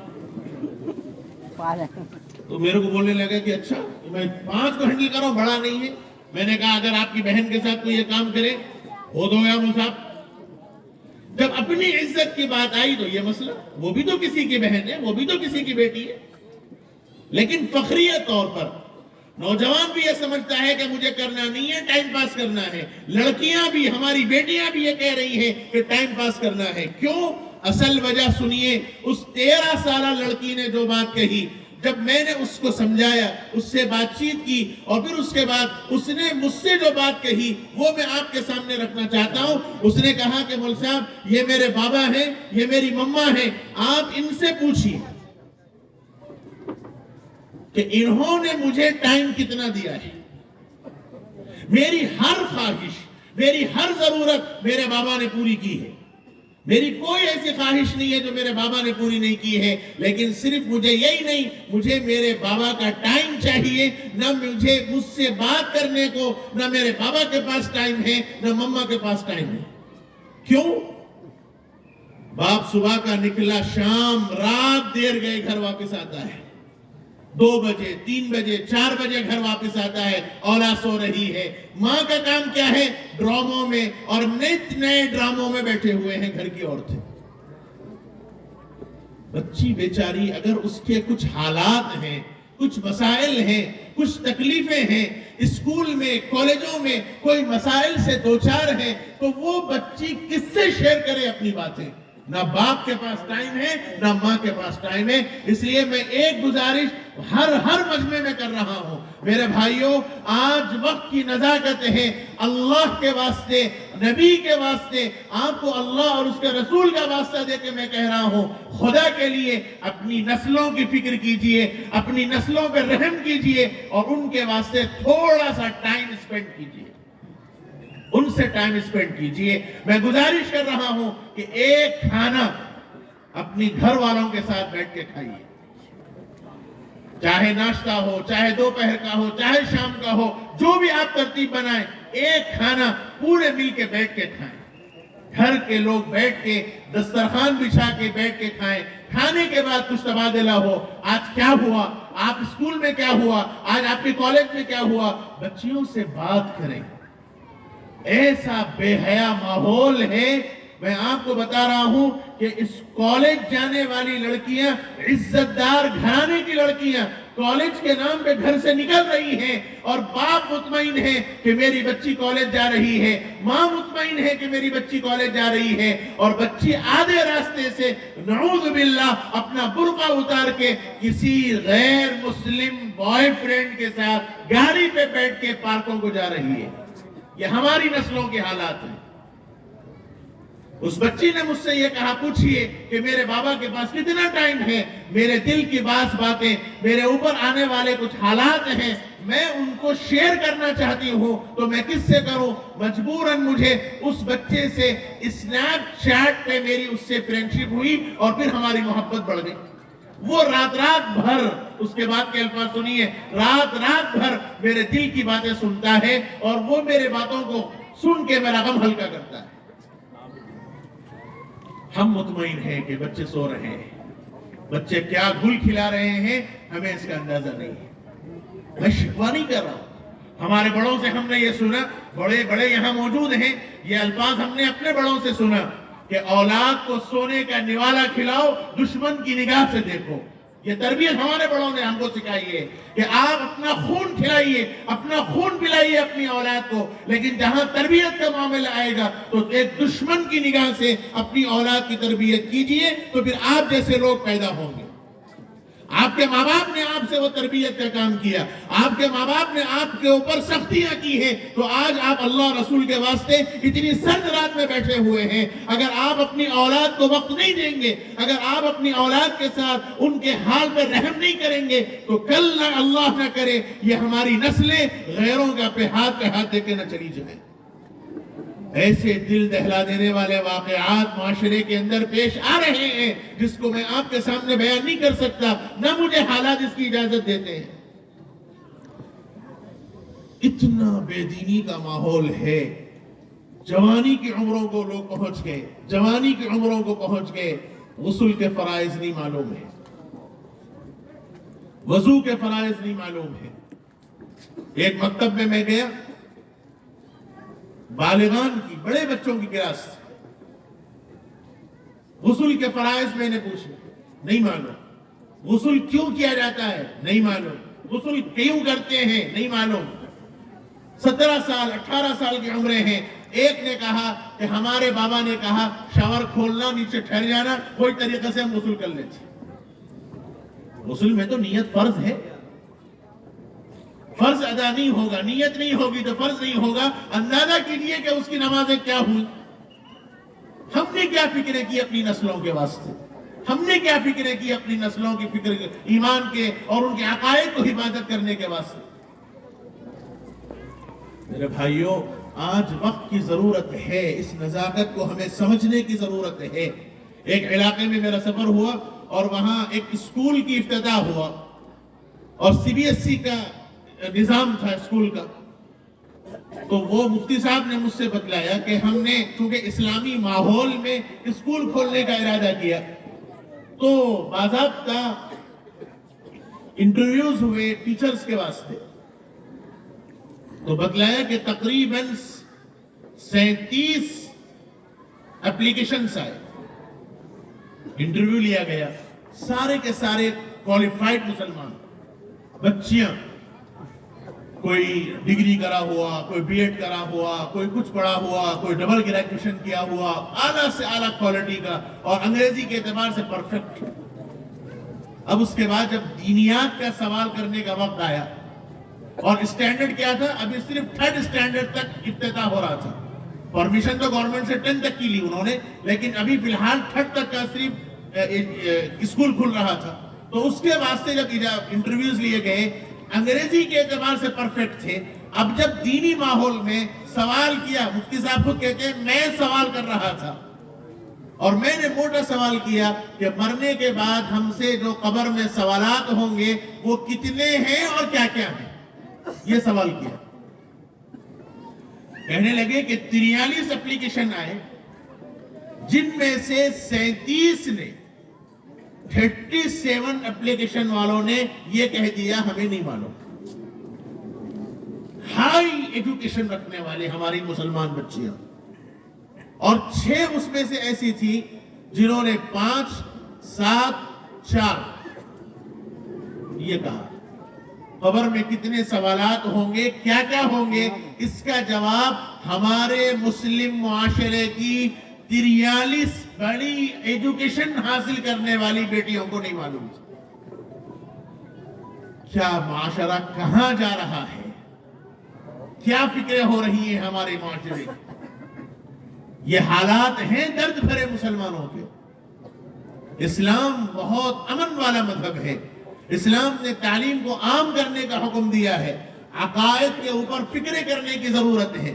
تو میرے کو بولنے لگا کہ اچھا میں 5 کو ہینڈل کر رہا ہوں، بڑا نہیں ہے۔ میں نے کہا اگر آپ کی بہن کے ساتھ کوئی یہ کام کرے ہو دو گیا مصعب۔ جب اپنی عزت کی بات آئی تو یہ مسئلہ، وہ بھی تو کسی کی بہن ہے، وہ بھی تو کسی کی بیٹی ہے، لیکن فخریت طور پر نوجوان بھی یہ سمجھتا ہے کہ مجھے کرنا نہیں ہے، ٹائم پاس کرنا ہے. لڑکیاں بھی، ہماری بیٹیاں بھی یہ کہہ رہی ہیں کہ ٹائم پاس کرنا ہے. کیوں؟ اصل وجہ سنیے. اس 13 سالہ لڑکی نے جو بات کہی، جب میں نے اس کو سمجھایا، اس سے بات چیت کی، اور پھر اس کے بعد اس نے مجھ سے جو بات کہی وہ میں آپ کے سامنے رکھنا چاہتا ہوں. اس نے کہا کہ مول صاحب، یہ میرے بابا ہیں، یہ میری مما ہیں، آپ ان سے پوچھیے کہ انہوں نے مجھے ٹائم کتنا دیا ہے. میری ہر خواہش، میری ہر ضرورت میرے بابا نے پوری کی ہے. میری کوئی ایسی خواہش نہیں ہے جو میرے بابا نے پوری نہیں کی ہے. لیکن صرف مجھے یہی نہیں، مجھے میرے بابا کا ٹائم چاہیے. نہ مجھے مجھ سے بات کرنے کو نہ میرے بابا کے پاس ٹائم ہے، نہ مما کے پاس ٹائم ہے. کیوں؟ باپ صبح کا نکلا، شام رات دیر گئے گھر واپس آتا ہے. 2 بجے 3 بجے 4 بجے گھر واپس آتا ہے، اولاد سو رہی ہے. ماں کا کام کیا ہے؟ ڈراموں میں اور نئے ڈراموں میں بیٹھے ہوئے ہیں گھر کی عورتیں. بچی بیچاری، اگر اس کے کچھ حالات ہیں، کچھ مسائل ہیں، کچھ تکلیفیں ہیں، اسکول میں کالجوں میں کوئی مسائل سے دوچار ہیں، تو وہ بچی کس سے شیئر کرے اپنی باتیں؟ نہ باپ کے پاس ٹائم ہے، نہ ماں کے پاس ٹائم ہے. اس لیے میں ایک گزارش ہر مجمع میں کر رہا ہوں، میرے بھائیوں، آج وقت کی نزاکت ہے. اللہ کے واسطے، نبی کے واسطے، آپ کو اللہ اور اس کے رسول کا واسطہ دے کے میں کہہ رہا ہوں، خدا کے لیے اپنی نسلوں کی فکر کیجئے، اپنی نسلوں پہ رحم کیجئے، اور ان کے واسطے تھوڑا سا ٹائم سپینڈ کیجئے، ان سے ٹائم سپینڈ کیجئے. میں گزارش کر رہا ہوں کہ ایک کھانا اپنی گھر والوں کے ساتھ بیٹھ کے کھائیے. چاہے ناشتہ ہو، چاہے دوپہر کا ہو، چاہے شام کا ہو، جو بھی آپ ترتیب بنائیں، ایک کھانا پورے مل کے بیٹھ کے کھائیں. گھر کے لوگ بیٹھ کے دسترخوان بچھا کے بیٹھ کے کھائیں. کھانے کے بعد کچھ تبادلہ ہو، آج کیا ہوا، آپ اسکول میں کیا ہوا، آج آپ کے کالج میں کیا ہوا، بچیوں سے بات کریں. ایسا بے حیا ماحول ہے. میں آپ کو بتا رہا ہوں کہ اس کالج جانے والی لڑکیاں، عزت دار گھرانے کی لڑکیاں، کالج کے نام پہ گھر سے نکل رہی ہیں، اور باپ مطمئن ہے کہ میری بچی کالج جا رہی ہے، ماں مطمئن ہے کہ میری بچی کالج جا رہی ہے، اور بچی آدھے راستے سے نعوذ باللہ اپنا برقع اتار کے کسی غیر مسلم بوائے فرینڈ کے ساتھ گاڑی پہ بیٹھ کے پارکوں کو جا رہی ہے. یہ ہماری نسلوں کے حالات ہیں. اس بچی نے مجھ سے یہ کہا، پوچھئے کہ میرے بابا کے پاس کتنا ٹائم ہے. میرے دل کی باتیں، میرے اوپر آنے والے کچھ حالات ہیں، میں ان کو شیئر کرنا چاہتی ہوں، تو میں کس سے کروں؟ مجبوراً مجھے اس بچے سے اسنیپ چیٹ پہ میری اس سے فرینڈشپ ہوئی، اور پھر ہماری محبت بڑھ گئی. وہ رات بھر، اس کے بعد کے الفاظ سنیے، رات بھر میرے دل کی باتیں سنتا ہے، اور وہ میرے باتوں کو سن کے میرا غم ہلکا کرتا ہے. ہم مطمئن ہیں کہ بچے سو رہے ہیں، بچے کیا گل کھلا رہے ہیں ہمیں اس کا اندازہ نہیں ہے. میں شکوہ نہیں کر رہا ہوں، ہمارے بڑوں سے ہم نے یہ سنا، بڑے یہاں موجود ہیں، یہ الفاظ ہم نے اپنے بڑوں سے سنا کہ اولاد کو سونے کا نوالا کھلاؤ، دشمن کی نگاہ سے دیکھو. یہ تربیت ہمارے بڑوں نے ہم کو سکھائی ہے کہ آپ اپنا خون کھلائیے، اپنا خون پلائیے اپنی اولاد کو، لیکن جہاں تربیت کا معاملہ آئے گا تو ایک دشمن کی نگاہ سے اپنی اولاد کی تربیت کیجئے، تو پھر آپ جیسے لوگ پیدا ہوں گے. آپ کے ماں باپ نے آپ سے وہ تربیت کا کام کیا، آپ کے ماں باپ نے آپ کے اوپر سختیاں کی ہیں، تو آج آپ اللہ رسول کے واسطے اتنی سرد رات میں بیٹھے ہوئے ہیں. اگر آپ اپنی اولاد کو وقت نہیں دیں گے، اگر آپ اپنی اولاد کے ساتھ ان کے حال پر رحم نہیں کریں گے، تو کل نہ اللہ نہ کرے یہ ہماری نسلیں غیروں کا پہ ہاتھ دے کے نہ چلی جائیں. ایسے دل دہلا دینے والے واقعات معاشرے کے اندر پیش آ رہے ہیں جس کو میں آپ کے سامنے بیان نہیں کر سکتا، نہ مجھے حالات اس کی اجازت دیتے ہیں. اتنا بے دینی کا ماحول ہے. جوانی کی عمروں کو لوگ پہنچ گئے، جوانی کی عمروں کو پہنچ گئے، غسل کے فرائض نہیں معلوم ہے، وضو کے فرائض نہیں معلوم ہے. ایک مکتب میں گیا، بالغان کی، بڑے بچوں کی کلاس، غسل کے فرائض میں نے پوچھے، نہیں معلوم. غسل کیوں کیا جاتا ہے؟ نہیں معلوم. غسل کیوں کرتے ہیں نہیں معلوم. 17 سال 18 سال کی عمریں ہیں. ایک نے کہا کہ ہمارے بابا نے کہا شاور کھولنا نیچے ٹھہر جانا کوئی طریقے سے ہم غسل کر لیتے. غسل میں تو نیت فرض ہے. فرض ادا نہیں ہوگا، نیت نہیں ہوگی تو فرض نہیں ہوگا. اندازہ کیجئے کہ اس کی نمازیں کیا ہوئی. ہم نے کیا فکریں کی اپنی نسلوں کے واسطے، ہم نے کیا فکریں کی اپنی نسلوں کی فکر ایمان کے اور ان کے عقائد کو حفاظت کرنے کے واسطے. میرے بھائیوں، آج وقت کی ضرورت ہے، اس نزاکت کو ہمیں سمجھنے کی ضرورت ہے. ایک علاقے میں میرا سفر ہوا اور وہاں ایک اسکول کی افتتاح ہوا اور CBSE کا نظام تھا اسکول کا. تو وہ مفتی صاحب نے مجھ سے بتلایا کہ ہم نے چونکہ اسلامی ماحول میں اسکول کھولنے کا ارادہ کیا تو باضابطہ انٹرویوز ہوئے ٹیچرز کے واسطے. تو بتلایا کہ تقریباً 37 اپلیکیشنز آئے. انٹرویو لیا گیا، سارے کے سارے کوالیفائڈ مسلمان بچیاں، کوئی ڈگری کرا ہوا، کوئی BEd کرا ہوا، کوئی کچھ پڑھا ہوا، کوئی ڈبل گریجویشن کیا ہوا، اعلیٰ سے اعلیٰ کوالٹی کا اور انگریزی کے اعتبار سے پرفیکٹ. اب اس کے بعد جب دینیات کا سوال کرنے کا وقت آیا اور اسٹینڈرڈ کیا تھا، ابھی صرف 3rd اسٹینڈرڈ تک افتتاح ہو رہا تھا. پرمیشن تو گورنمنٹ سے 10 تک کی لی انہوں نے، لیکن ابھی فی الحال 3rd تک کا صرف اسکول کھل رہا تھا. تو اس کے واسطے جب انٹرویوز لیے گئے، انگریزی کے اعتبار سے پرفیکٹ تھے. اب جب دینی ماحول میں سوال کیا، مفتی صاحب خود کہتے ہیں میں سوال کر رہا تھا اور میں نے موٹا سوال کیا کہ مرنے کے بعد ہم سے جو قبر میں سوالات ہوں گے وہ کتنے ہیں اور کیا کیا ہیں، یہ سوال کیا. کہنے لگے کہ 43 اپلیکیشن آئے، جن میں سے 37 نے 37 اپلیکیشن والوں نے یہ کہہ دیا ہمیں نہیں معلوم. ہائی ایجوکیشن رکھنے والے ہماری مسلمان بچیاں، اور 6 اس میں سے ایسی تھی جنہوں نے 5 7 4 یہ کہا. قبر میں کتنے سوالات ہوں گے، کیا کیا ہوں گے، اس کا جواب ہمارے مسلم معاشرے کی 43 بڑی ایجوکیشن حاصل کرنے والی بیٹیوں کو نہیں معلوم. کیا معاشرہ کہاں جا رہا ہے، کیا فکریں ہو رہی ہیں ہمارے معاشرے کی. یہ حالات ہیں درد بھرے مسلمانوں کے. اسلام بہت امن والا مذہب ہے. اسلام نے تعلیم کو عام کرنے کا حکم دیا ہے. عقائد کے اوپر فکریں کرنے کی ضرورت ہے.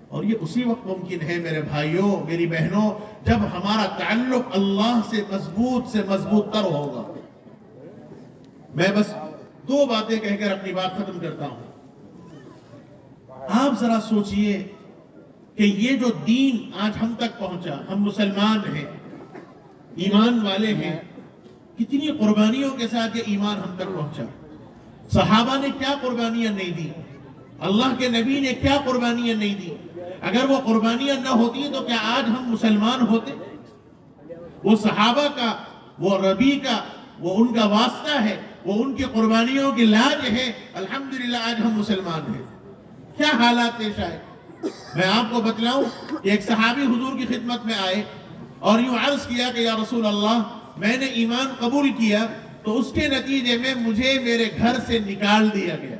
اور یہ اسی وقت ممکن ہے میرے بھائیوں، میری بہنوں، جب ہمارا تعلق اللہ سے مضبوط تر ہوگا. میں بس 2 باتیں کہہ کر اپنی بات ختم کرتا ہوں. آپ ذرا سوچئے کہ یہ جو دین آج ہم تک پہنچا، ہم مسلمان ہیں، ایمان والے ہیں، کتنی قربانیوں کے ساتھ یہ ایمان ہم تک پہنچا. صحابہ نے کیا قربانیاں نہیں دی، اللہ کے نبی نے کیا قربانیاں نہیں دی. اگر وہ قربانیاں نہ ہوتی تو کیا آج ہم مسلمان ہوتے؟ وہ صحابہ کا، وہ ربی کا، وہ ان کا واسطہ ہے، وہ ان کی قربانیوں کی لاج ہے. الحمدللہ آج ہم مسلمان ہیں. کیا حالات پیش آئے میں آپ کو بتلاؤں. ایک صحابی حضور کی خدمت میں آئے اور یوں عرض کیا کہ یا رسول اللہ، میں نے ایمان قبول کیا تو اس کے نتیجے میں مجھے میرے گھر سے نکال دیا گیا.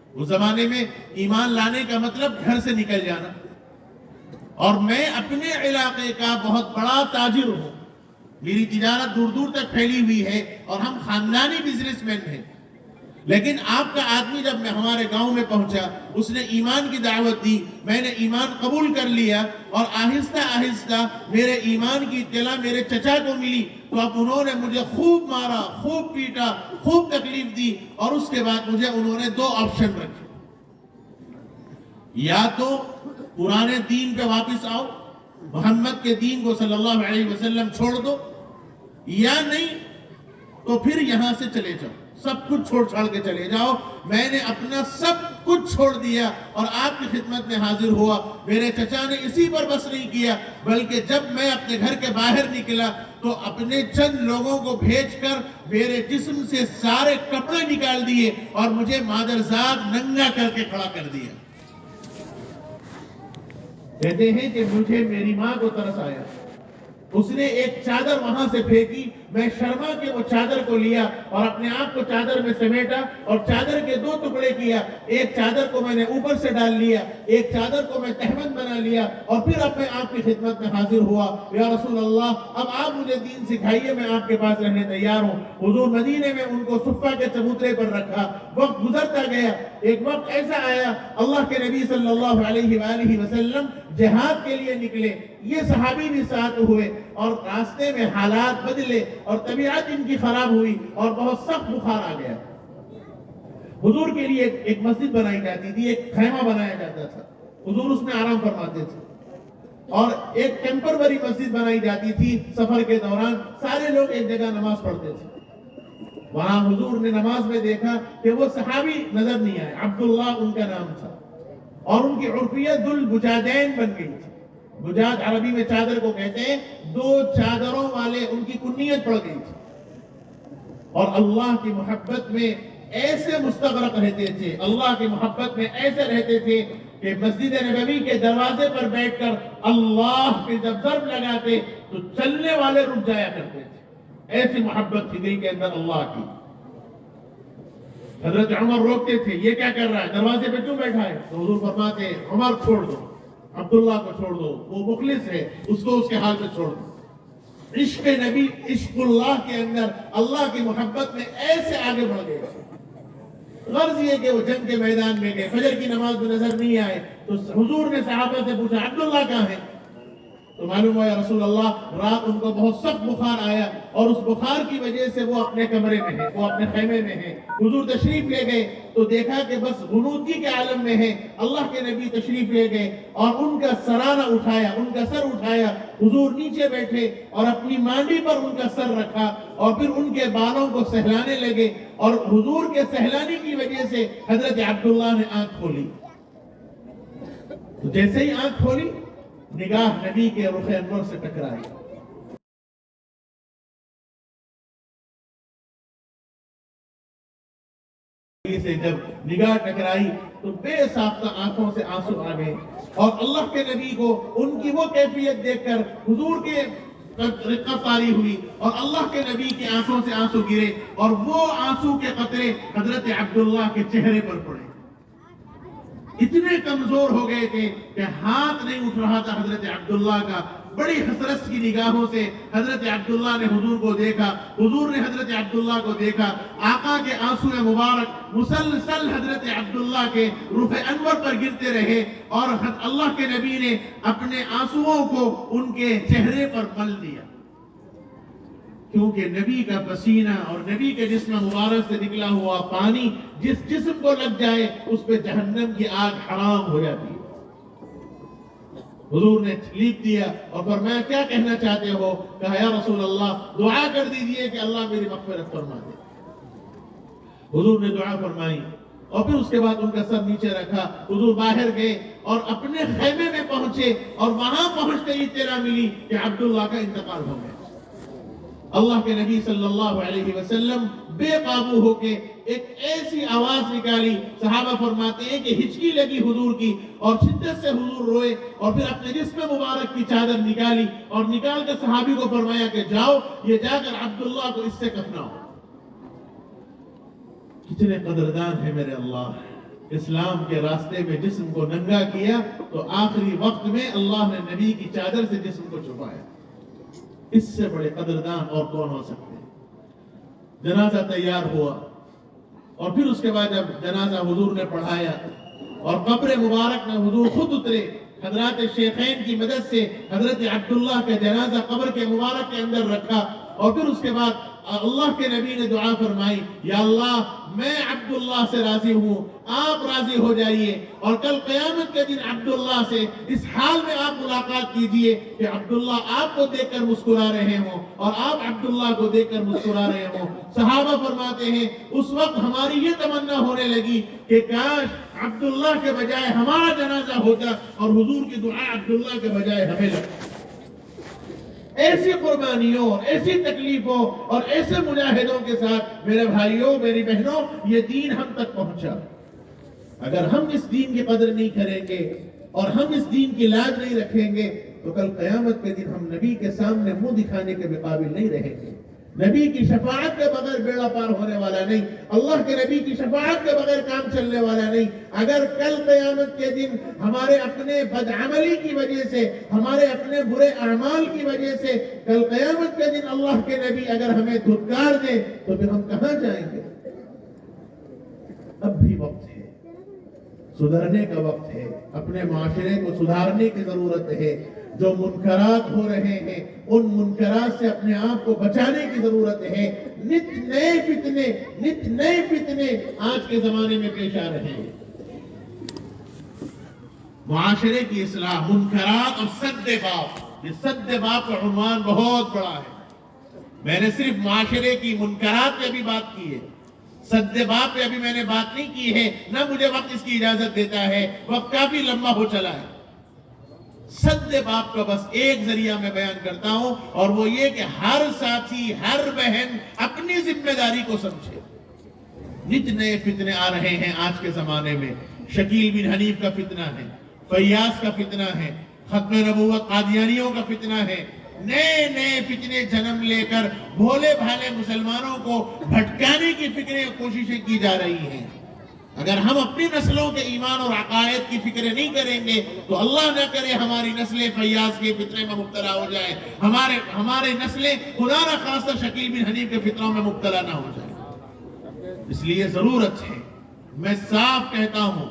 اس زمانے میں ایمان لانے کا مطلب گھر سے نکل جانا. اور میں اپنے علاقے کا بہت بڑا تاجر ہوں، میری تجارت دور دور تک پھیلی ہوئی ہے اور ہم خاندانی بزنس مین ہیں. لیکن آپ کا آدمی جب میں ہمارے گاؤں میں پہنچا، اس نے ایمان کی دعوت دی، میں نے ایمان قبول کر لیا اور آہستہ آہستہ میرے ایمان کی اطلاع میرے چچا کو ملی تو اب انہوں نے مجھے خوب مارا، خوب پیٹا، خوب تکلیف دی. اور اس کے بعد مجھے انہوں نے 2 آپشن رکھے. یا تو پرانے دین پہ واپس آؤ، محمد کے دین کو صلی اللہ علیہ وسلم چھوڑ دو، یا نہیں تو پھر یہاں سے چلے جاؤ. سب کچھ چھوڑ چھاڑ کے چلے جاؤ. میں نے اپنا سب کچھ چھوڑ دیا اور آپ کی خدمت میں حاضر ہوا. میرے چچا نے اسی پر بس نہیں کیا بلکہ جب میں اپنے گھر کے باہر نکلا تو اپنے چند لوگوں کو بھیج کر میرے جسم سے سارے کپڑے نکال دیے اور مجھے مادرزاد ننگا کر کے کھڑا کر دیا. کہتے ہیں کہ مجھے میری ماں کو ترس آیا. اس نے ایک چادر وہاں سے پھینکی. میں شرما کے وہ چادر کو لیا اور اپنے آپ کو چادر میں سمیٹا اور چادر کے 2 ٹکڑے کیا. ایک چادر کو میں نے اوپر سے ڈال لیا, ایک چادر کو میں تہمت بنا لیا اور پھر اب میں آپ کی خدمت میں حاضر ہوا. یا رسول اللہ, اب آپ مجھے دین سکھائیے, میں آپ کے پاس رہنے تیار ہوں. حضور مدینے میں ان کو صفہ کے چبوترے پر رکھا. وقت گزرتا گیا. ایک وقت ایسا آیا اللہ کے نبی صلی اللہ علیہ وآلہ وسلم جہاد کے لیے نکلے. یہ صحابی بھی ساتھ ہوئے اور راستے میں حالات بدلے اور طبیعت ان کی خراب ہوئی اور بہت سخت بخار آ گیا. حضور کے لیے ایک مسجد بنائی جاتی تھی, ایک خیمہ بنایا جاتا تھا. حضور اس میں آرام فرماتے تھے. اور ایک ٹیمپروری مسجد بنائی جاتی تھی. سفر کے دوران سارے لوگ ایک جگہ نماز پڑھتے تھے. وہاں حضور نے نماز میں دیکھا کہ وہ صحابی نظر نہیں آئے. عبداللہ ان کا نام تھا اور ان کی عرفیت ذو البجادین بن گئی تھی. بجاد عربی میں چادر کو کہتے ہیں. 2 چادروں والے ان کی کنیت پڑ گئی تھی اور اللہ کی محبت میں ایسے مستغرق رہتے تھے, اللہ کی محبت میں ایسے رہتے تھے کہ مسجد نبوی کے دروازے پر بیٹھ کر اللہ کے جب ضرب لگاتے تو چلنے والے رک جایا کرتے تھے. ایسی محبت تھی دل کے اندر اللہ کی. حضرت عمر روکتے تھے, یہ کیا کر رہا ہے, دروازے پہ کیوں بیٹھا ہے؟ تو حضور فرماتے عمر چھوڑ دو, عبداللہ کو چھوڑ دو, وہ مخلص ہے, اس کو اس کے حال میں چھوڑ دو. عشق نبی, عشق اللہ کے اندر اللہ کی محبت میں ایسے آگے بڑھ گئے. غرض یہ کہ وہ جنگ کے میدان میں گئے, فجر کی نماز میں نظر نہیں آئے تو حضور نے صحابہ سے پوچھا عبداللہ کہاں ہے؟ تو معلوم ہوا یا رسول اللہ رات ان کو بہت سخت بخار آیا اور اس بخار کی وجہ سے وہ اپنے کمرے میں ہیں, وہ اپنے خیمے میں ہیں. حضور تشریف لے گئے تو دیکھا کہ بس غنودگی کے عالم میں ہے. اللہ کے نبی تشریف لے گئے اور ان کا سرانہ اٹھایا, ان کا سر اٹھایا. حضور نیچے بیٹھے اور اپنی مانڈی پر ان کا سر رکھا اور پھر ان کے بالوں کو سہلانے لگے اور حضور کے سہلانے کی وجہ سے حضرت عبداللہ نے آنکھ کھولی. تو جیسے ہی آنکھ کھولی نگاہ نبی کے رخ انور سے ٹکرائی. سے جب نگاہ ٹکرائی تو بے ساختہ آنکھوں سے آنسو آ گئے اور اللہ کے نبی کو ان کی وہ کیفیت دیکھ کر حضور کے رقت طاری ہوئی اور اللہ کے نبی کی آنکھوں سے آنسو گرے اور وہ آنسو کے قطرے حضرت عبداللہ کے چہرے پر پڑے. اتنے کمزور ہو گئے تھے کہ ہاتھ نہیں اٹھ رہا تھا حضرت عبداللہ کا. بڑی حسرت کی نگاہوں سے حضرت عبداللہ نے حضور کو دیکھا, حضور نے حضرت عبداللہ کو دیکھا. آقا کے آنسو مبارک مسلسل حضرت عبداللہ کے رخ انور پر گرتے رہے اور اللہ کے نبی نے اپنے آنسوؤں کو ان کے چہرے پر مل دیا. کیونکہ نبی کا پسینہ اور نبی کے جسم مبارک سے نکلا ہوا پانی جس جسم کو لگ جائے اس پہ جہنم کی آگ حرام ہو جاتی ہے. حضور نے لیپ دیا اور فرمایا کیا کہنا چاہتے ہو؟ کہا یا رسول اللہ دعا کر دیجئے کہ اللہ میری مغفرت فرما دے. حضور نے دعا فرمائی اور پھر اس کے بعد ان کا سر نیچے رکھا. حضور باہر گئے اور اپنے خیمے میں پہنچے اور وہاں پہنچتے ہی اطلاع ملی کہ عبداللہ کا انتقال ہو گیا. اللہ کے نبی صلی اللہ علیہ وسلم بے قابو ہو کے ایک ایسی آواز نکالی. صحابہ فرماتے ہیں کہ ہچکی لگی حضور کی اور شدت سے حضور روئے اور پھر اپنے جسم مبارک کی چادر نکالی اور نکال کر صحابی کو فرمایا کہ جاؤ یہ جا کر عبداللہ کو اس سے کفناؤ. کتنے قدردان ہیں میرے اللہ. اسلام کے راستے میں جسم کو ننگا کیا تو آخری وقت میں اللہ نے نبی کی چادر سے جسم کو چھپایا. اس سے بڑے قدردان اور کون ہو سکتے ہیں. جنازہ تیار ہوا اور پھر اس کے بعد جب جنازہ حضور نے پڑھایا اور قبر مبارک میں حضور خود اترے, حضرات شیخین کی مدد سے حضرت عبداللہ کا جنازہ قبر کے مبارک کے اندر رکھا اور پھر اس کے بعد اللہ کے نبی نے دعا فرمائی، یا اللہ میں عبداللہ سے راضی ہوں، آپ راضی ہو جائیے، اور کل قیامت کے دن عبداللہ سے اس حال میں آپ ملاقات کیجئے کہ عبداللہ آپ کو دیکھ کر مسکرا رہے ہوں اور آپ عبداللہ کو دیکھ کر مسکرا رہے ہوں۔ صحابہ فرماتے ہیں اس وقت ہماری یہ تمنا ہونے لگی کہ کاش عبداللہ کے بجائے ہمارا جنازہ ہوتا اور حضور کی دعا عبداللہ کے بجائے ہمیں لگتی۔ ایسی قربانیوں، ایسی تکلیفوں اور ایسے مجاہدوں کے ساتھ میرے بھائیوں، میری بہنوں، یہ دین ہم تک پہنچا۔ اگر ہم اس دین کی قدر نہیں کریں گے اور ہم اس دین کی لاج نہیں رکھیں گے تو کل قیامت کے دن ہم نبی کے سامنے منہ دکھانے کے قابل نہیں رہیں گے۔ نبی کی شفاعت کے بغیر بیڑا پار ہونے والا نہیں، اللہ کے نبی کی شفاعت کے بغیر کام چلنے والا نہیں۔ اگر کل قیامت کے دن ہمارے اپنے بدعملی کی وجہ سے، ہمارے اپنے برے اعمال کی وجہ سے کل قیامت کے دن اللہ کے نبی اگر ہمیں دھتکار دیں تو پھر ہم کہاں جائیں گے؟ اب بھی وقت ہے، سدھرنے کا وقت ہے، اپنے معاشرے کو سدھارنے کی ضرورت ہے۔ جو منکرات ہو رہے ہیں ان منکرات سے اپنے آپ کو بچانے کی ضرورت ہے۔ نت نئے فتنے آج کے زمانے میں پیش آ رہے ہیں۔ معاشرے کی اصلاح، منکرات اور سد باب، یہ سد باب کا عنوان بہت بڑا ہے۔ میں نے صرف معاشرے کی منکرات پہ بھی بات کی ہے، سد باب پہ ابھی میں نے بات نہیں کی ہے، نہ مجھے وقت اس کی اجازت دیتا ہے، وقت کافی لمبا ہو چلا ہے۔ سد باب کا بس ایک ذریعہ میں بیان کرتا ہوں، اور وہ یہ کہ ہر ساتھی، ہر بہن اپنی ذمہ داری کو سمجھے۔ نت نئے فتنے آ رہے ہیں آج کے زمانے میں۔ شکیل بن حنیف کا فتنہ ہے، فیاض کا فتنہ ہے، ختم نبوت قادیانیوں کا فتنہ ہے۔ نئے فتنے جنم لے کر بھولے بھالے مسلمانوں کو بھٹکانے کی فکریں، کوششیں کی جا رہی ہیں۔ اگر ہم اپنی نسلوں کے ایمان اور عقائد کی فکر نہیں کریں گے تو اللہ نہ کرے ہماری نسلیں فیاض کے فتنے میں مبتلا ہو جائیں، ہمارے نسلیں خدا نہ خواستہ شکیل بن حنیف کے فتنوں میں مبتلا نہ ہو جائیں۔ اس لیے ضرورت ہے، میں صاف کہتا ہوں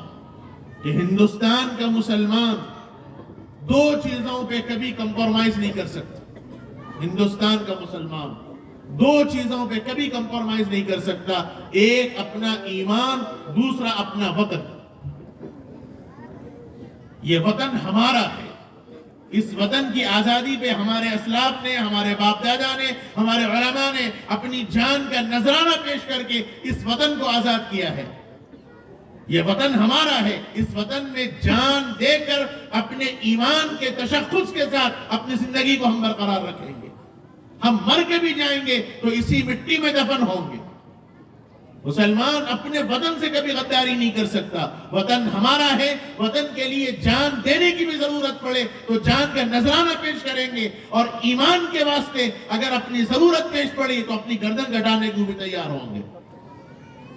کہ ہندوستان کا مسلمان دو چیزوں پہ کبھی کمپرومائز نہیں کر سکتا۔ ہندوستان کا مسلمان دو چیزوں پہ کبھی کمپرومائز نہیں کر سکتا، ایک اپنا ایمان، دوسرا اپنا وطن۔ یہ وطن ہمارا ہے، اس وطن کی آزادی پہ ہمارے اسلاف نے، ہمارے باپ دادا نے، ہمارے علماء نے اپنی جان کا نذرانہ پیش کر کے اس وطن کو آزاد کیا ہے۔ یہ وطن ہمارا ہے، اس وطن میں جان دے کر اپنے ایمان کے تشخص کے ساتھ اپنی زندگی کو ہم برقرار رکھیں گے۔ ہم مر کے بھی جائیں گے تو اسی مٹی میں دفن ہوں گے۔ مسلمان اپنے وطن سے کبھی غداری نہیں کر سکتا۔ وطن ہمارا ہے، وطن کے لیے جان دینے کی بھی ضرورت پڑے تو جان کا نذرانہ پیش کریں گے، اور ایمان کے واسطے اگر اپنی ضرورت پیش پڑی تو اپنی گردن کٹانے کو بھی تیار ہوں گے۔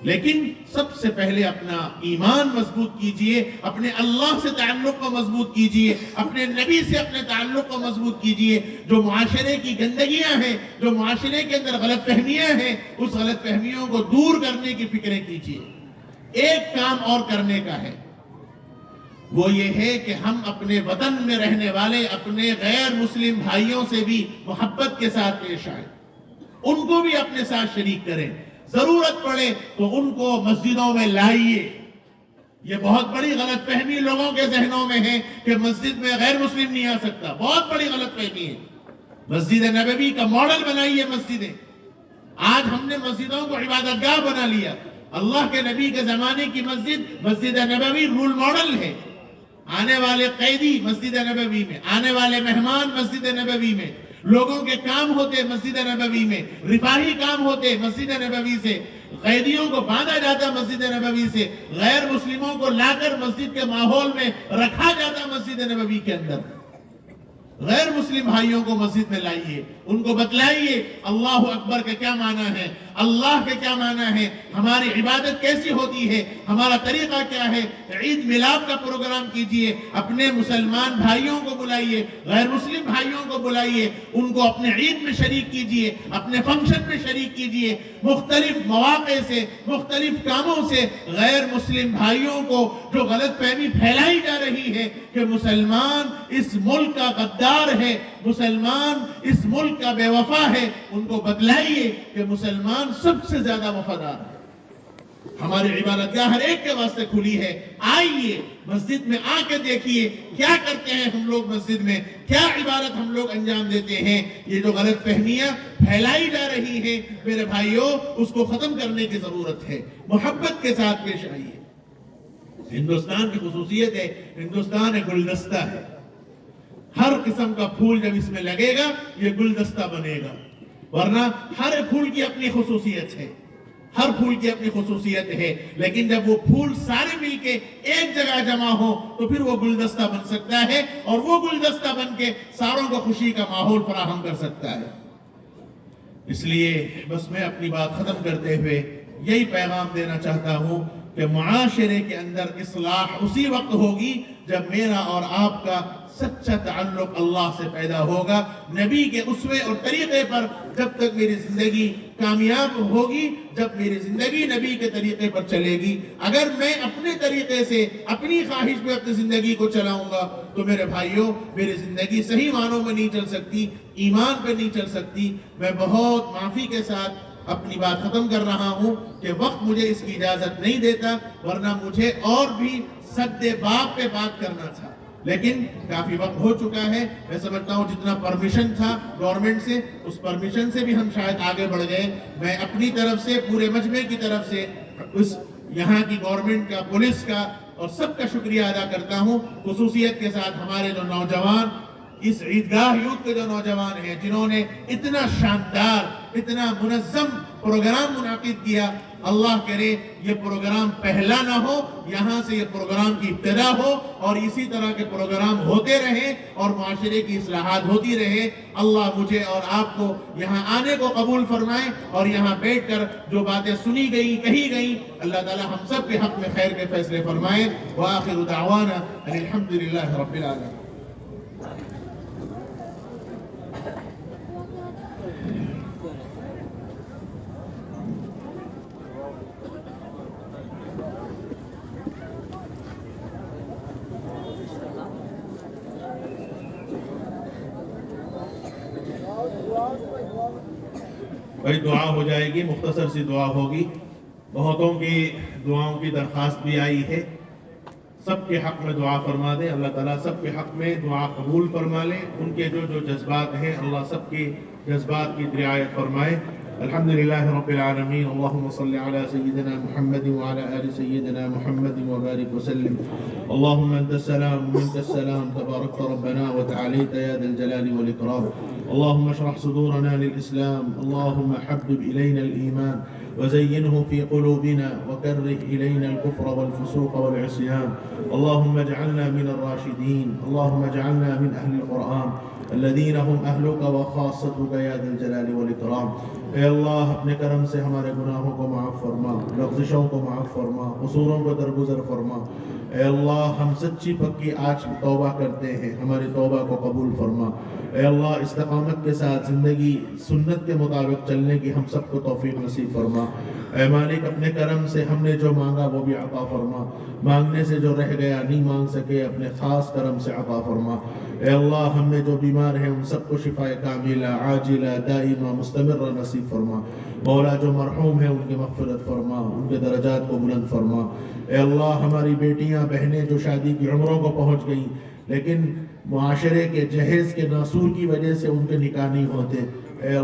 لیکن سب سے پہلے اپنا ایمان مضبوط کیجئے، اپنے اللہ سے تعلق کو مضبوط کیجئے، اپنے نبی سے اپنے تعلق کو مضبوط کیجئے۔ جو معاشرے کی گندگیاں ہیں، جو معاشرے کے اندر غلط فہمیاں ہیں، اس غلط فہمیوں کو دور کرنے کی فکریں کیجئے۔ ایک کام اور کرنے کا ہے، وہ یہ ہے کہ ہم اپنے وطن میں رہنے والے اپنے غیر مسلم بھائیوں سے بھی محبت کے ساتھ پیش آئیں، ان کو بھی اپنے ساتھ شریک کریں۔ ضرورت پڑے تو ان کو مسجدوں میں لائیے۔ یہ بہت بڑی غلط فہمی لوگوں کے ذہنوں میں ہے کہ مسجد میں غیر مسلم نہیں آ سکتا، بہت بڑی غلط فہمی ہے۔ مسجد نبوی کا ماڈل بنائیے مسجدیں۔ آج ہم نے مسجدوں کو عبادت گاہ بنا لیا۔ اللہ کے نبی کے زمانے کی مسجد نبوی رول ماڈل ہے۔ آنے والے قیدی مسجد نبوی میں، آنے والے مہمان مسجد نبوی میں، لوگوں کے کام ہوتے مسجد نبوی میں، رفاہی کام ہوتے مسجد نبوی سے، قیدیوں کو باندھا جاتا مسجد نبوی سے، غیر مسلموں کو لا کر مسجد کے ماحول میں رکھا جاتا مسجد نبوی کے اندر۔ غیر مسلم بھائیوں کو مسجد میں لائیے، ان کو بتلائیے اللہ اکبر کا کیا معنی ہے، اللہ کے کیا معنی ہے، ہماری عبادت کیسی ہوتی ہے، ہمارا طریقہ کیا ہے۔ عید میلاد کا پروگرام کیجئے، اپنے مسلمان بھائیوں کو بلائیے، غیر مسلم بھائیوں کو بلائیے، ان کو اپنے عید میں شریک کیجئے، اپنے فنکشن میں شریک کیجئے۔ مختلف مواقع سے، مختلف کاموں سے غیر مسلم بھائیوں کو جو غلط فہمی پھیلائی جا رہی ہے کہ مسلمان اس ملک کا غدار وفادار ہے، مسلمان اس ملک کا بے وفا ہے، ان کو بتلائیے کہ مسلمان سب سے زیادہ وفادار ہے۔ ہماری عبادت گاہ ہر ایک کے واسطے کھلی ہے، آئیے مسجد میں آ کے دیکھیے کیا کرتے ہیں ہم لوگ، مسجد میں کیا عبادت ہم لوگ انجام دیتے ہیں۔ یہ جو غلط فہمیاں پھیلائی جا رہی ہیں میرے بھائیوں، اس کو ختم کرنے کی ضرورت ہے، محبت کے ساتھ پیش آئیے۔ ہندوستان کی خصوصیت ہے، ہندوستان ایک گلدستہ ہے، ہر قسم کا پھول جب اس میں لگے گا یہ گلدستہ بنے گا، ورنہ ہر پھول کی اپنی خصوصیت ہے، ہر پھول کی اپنی خصوصیت ہے، لیکن جب وہ پھول سارے مل کے ایک جگہ جمع ہو تو پھر وہ گلدستہ بن سکتا ہے، اور وہ گلدستہ بن کے ساروں کو خوشی کا ماحول فراہم کر سکتا ہے۔ اس لیے بس میں اپنی بات ختم کرتے ہوئے یہی پیغام دینا چاہتا ہوں کہ معاشرے کے اندر اصلاح اسی وقت ہوگی جب میرا اور آپ کا سچا تعلق اللہ سے پیدا ہوگا، نبی کے اسوے اور طریقے پر جب تک میری زندگی کامیاب ہوگی، جب میری زندگی نبی کے طریقے پر چلے گی۔ اگر میں اپنے طریقے سے اپنی خواہش میں اپنی زندگی کو چلاؤں گا تو میرے بھائیوں میری زندگی صحیح معنوں میں نہیں چل سکتی، ایمان پہ نہیں چل سکتی۔ میں بہت معافی کے ساتھ اپنی بات ختم کر رہا ہوں کہ وقت مجھے اس کی اجازت نہیں دیتا، ورنہ مجھے اور بھی سد باب پہ بات کرنا تھا، لیکن کافی وقت ہو چکا ہے۔ میں سمجھتا ہوں جتنا پرمیشن تھا گورنمنٹ سے، اس پرمیشن سے بھی ہم شاید آگے بڑھ گئے۔ میں اپنی طرف سے، پورے مجمع کی طرف سے اس یہاں کی گورنمنٹ کا، پولیس کا اور سب کا شکریہ ادا کرتا ہوں، خصوصیت کے ساتھ ہمارے جو نوجوان، اس عیدگاہ یوتھ کے جو نوجوان ہیں جنہوں نے اتنا شاندار، اتنا منظم پروگرام منعقد کیا۔ اللہ کرے یہ پروگرام پہلا نہ ہو، یہاں سے یہ پروگرام کی ابتدا ہو اور اسی طرح کے پروگرام ہوتے رہیں اور معاشرے کی اصلاحات ہوتی رہے۔ اللہ مجھے اور آپ کو یہاں آنے کو قبول فرمائے اور یہاں بیٹھ کر جو باتیں سنی گئی، کہی گئی، اللہ تعالی ہم سب کے حق میں خیر کے فیصلے فرمائے۔ وآخر دعوانا ان الحمدللہ رب العالمین۔ بھائی دعا ہو جائے گی، مختصر سی دعا ہوگی، بہتوں کی دعاؤں کی درخواست بھی آئی ہے، سب کے حق میں دعا فرما دے، اللہ تعالیٰ سب کے حق میں دعا قبول فرما لے، ان کے جو جذبات ہیں اللہ سب کے جذبات کی رعایت فرمائے۔ الحمدللہ رب العالمین، اللہم صلی علی سیدنا محمد وعلی آل سیدنا محمد وبارک وسلم۔ اللہم انت السلام ومنک السلام، تبارکت ربنا وتعالیت یا ذا الجلال والاکرام۔ اللہم اشرح صدورنا للإسلام، اللہم حبب إلینا الإیمان وزينه في قلوبنا وكره إلينا الكفر والفسوق والعصيان، اللهم اجعلنا من الراشدين، اللهم اجعلنا من أهل القرآن الذين هم أهلك وخاصتك يا ذا الجلال والإكرام۔ اے اللہ اپنے کرم سے ہمارے گناہوں کو معاف فرما، لغزشوں کو معاف فرما، قصوروں کو درگزر فرما۔ اے اللہ ہم سچی پکی آج توبہ کرتے ہیں، ہماری توبہ کو قبول فرما۔ اے اللہ استقامت کے ساتھ زندگی سنت کے مطابق چلنے کی ہم سب کو توفیق نصیب فرما۔ اے مالک اپنے کرم سے ہم نے جو مانگا وہ بھی عطا فرما، مانگنے سے جو رہ گیا نہیں مانگ سکے اپنے خاص کرم سے عطا فرما۔ اے اللہ ہم میں جو بیمار ہیں ان سب کو شفاء کاملہ عاجلہ دائمہ مستمرہ نصیب فرما۔ مولا جو مرحوم ہیں ان کی مغفرت فرما، ان کے درجات کو بلند فرما۔ اے اللہ ہماری بیٹیاں بہنیں جو شادی کی عمروں کو پہنچ گئیں لیکن معاشرے کے جہیز کے ناصور کی وجہ سے ان کے نکاح نہیں ہوتے، اے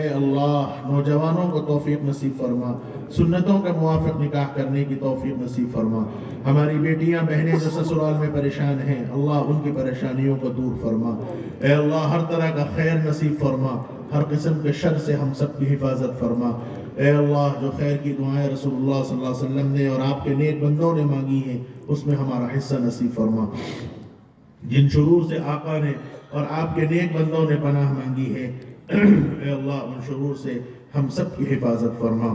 اللہ نوجوانوں کو توفیق نصیب فرما، سنتوں کے موافق نکاح کرنے کی توفیق نصیب فرما۔ ہماری بیٹیاں بہنیں جو سسرال میں پریشان ہیں اللہ ان کی پریشانیوں کو دور فرما۔ اے اللہ ہر طرح کا خیر نصیب فرما، ہر قسم کے شر سے ہم سب کی حفاظت فرما۔ اے اللہ جو خیر کی دعائیں رسول اللہ صلی اللہ علیہ وسلم نے اور آپ کے نیک بندوں نے مانگی ہیں اس میں ہمارا حصہ نصیب فرما۔ جن شرور سے آقا نے اور آپ کے نیک بندوں نے پناہ مانگی ہے اے اللہ ان شرور سے ہم سب کی حفاظت فرما،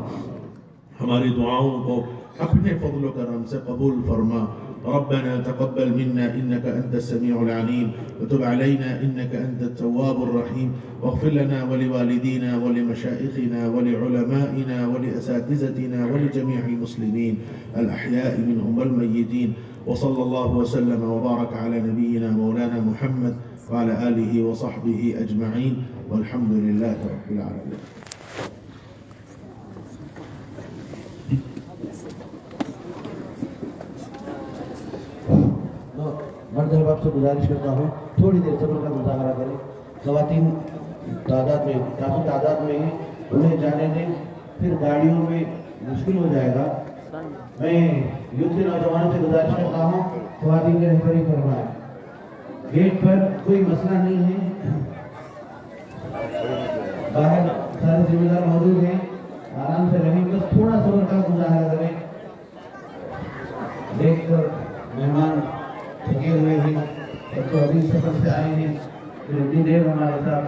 ہماری دعاؤں کو اپنے فضل و کرم سے قبول فرما۔ ربنا تقبل منا إنك أنت السميع العليم وتب علينا إنك أنت التواب الرحيم، واغفر لنا ولوالدينا ولمشائخنا ولعلمائنا ولأساتذتنا ولجميع المسلمين الأحياء منهم والميتين وصلى الله وسلم وبارك على نبينا مولانا محمد وعلى آله وصحبه أجمعين والحمد لله رب العالمين. مرد احباب سے گزارش کرتا ہوں تھوڑی دیر صبر کا مظاہرہ کریں. خواتین تعداد میں کافی تعداد میں ہیں, انہیں جانے دیں, پھر گاڑیوں میں مشکل ہو جائے گا. میں یوتھ کے نوجوانوں سے گزارش کرتا ہوں خواتین کی رہبری فرمائیں. گیٹ پر کوئی مسئلہ نہیں ہے, باہر سارے ذمہ دار موجود ہیں, آرام سے رہیں, بس تھوڑا صبر کا مظاہرہ کریں. دیکھ کر مہمان تھکے ہوئے ہیں, ابھی سفر سے آئے ہیں, پھر اتنی دیر ہمارے ساتھ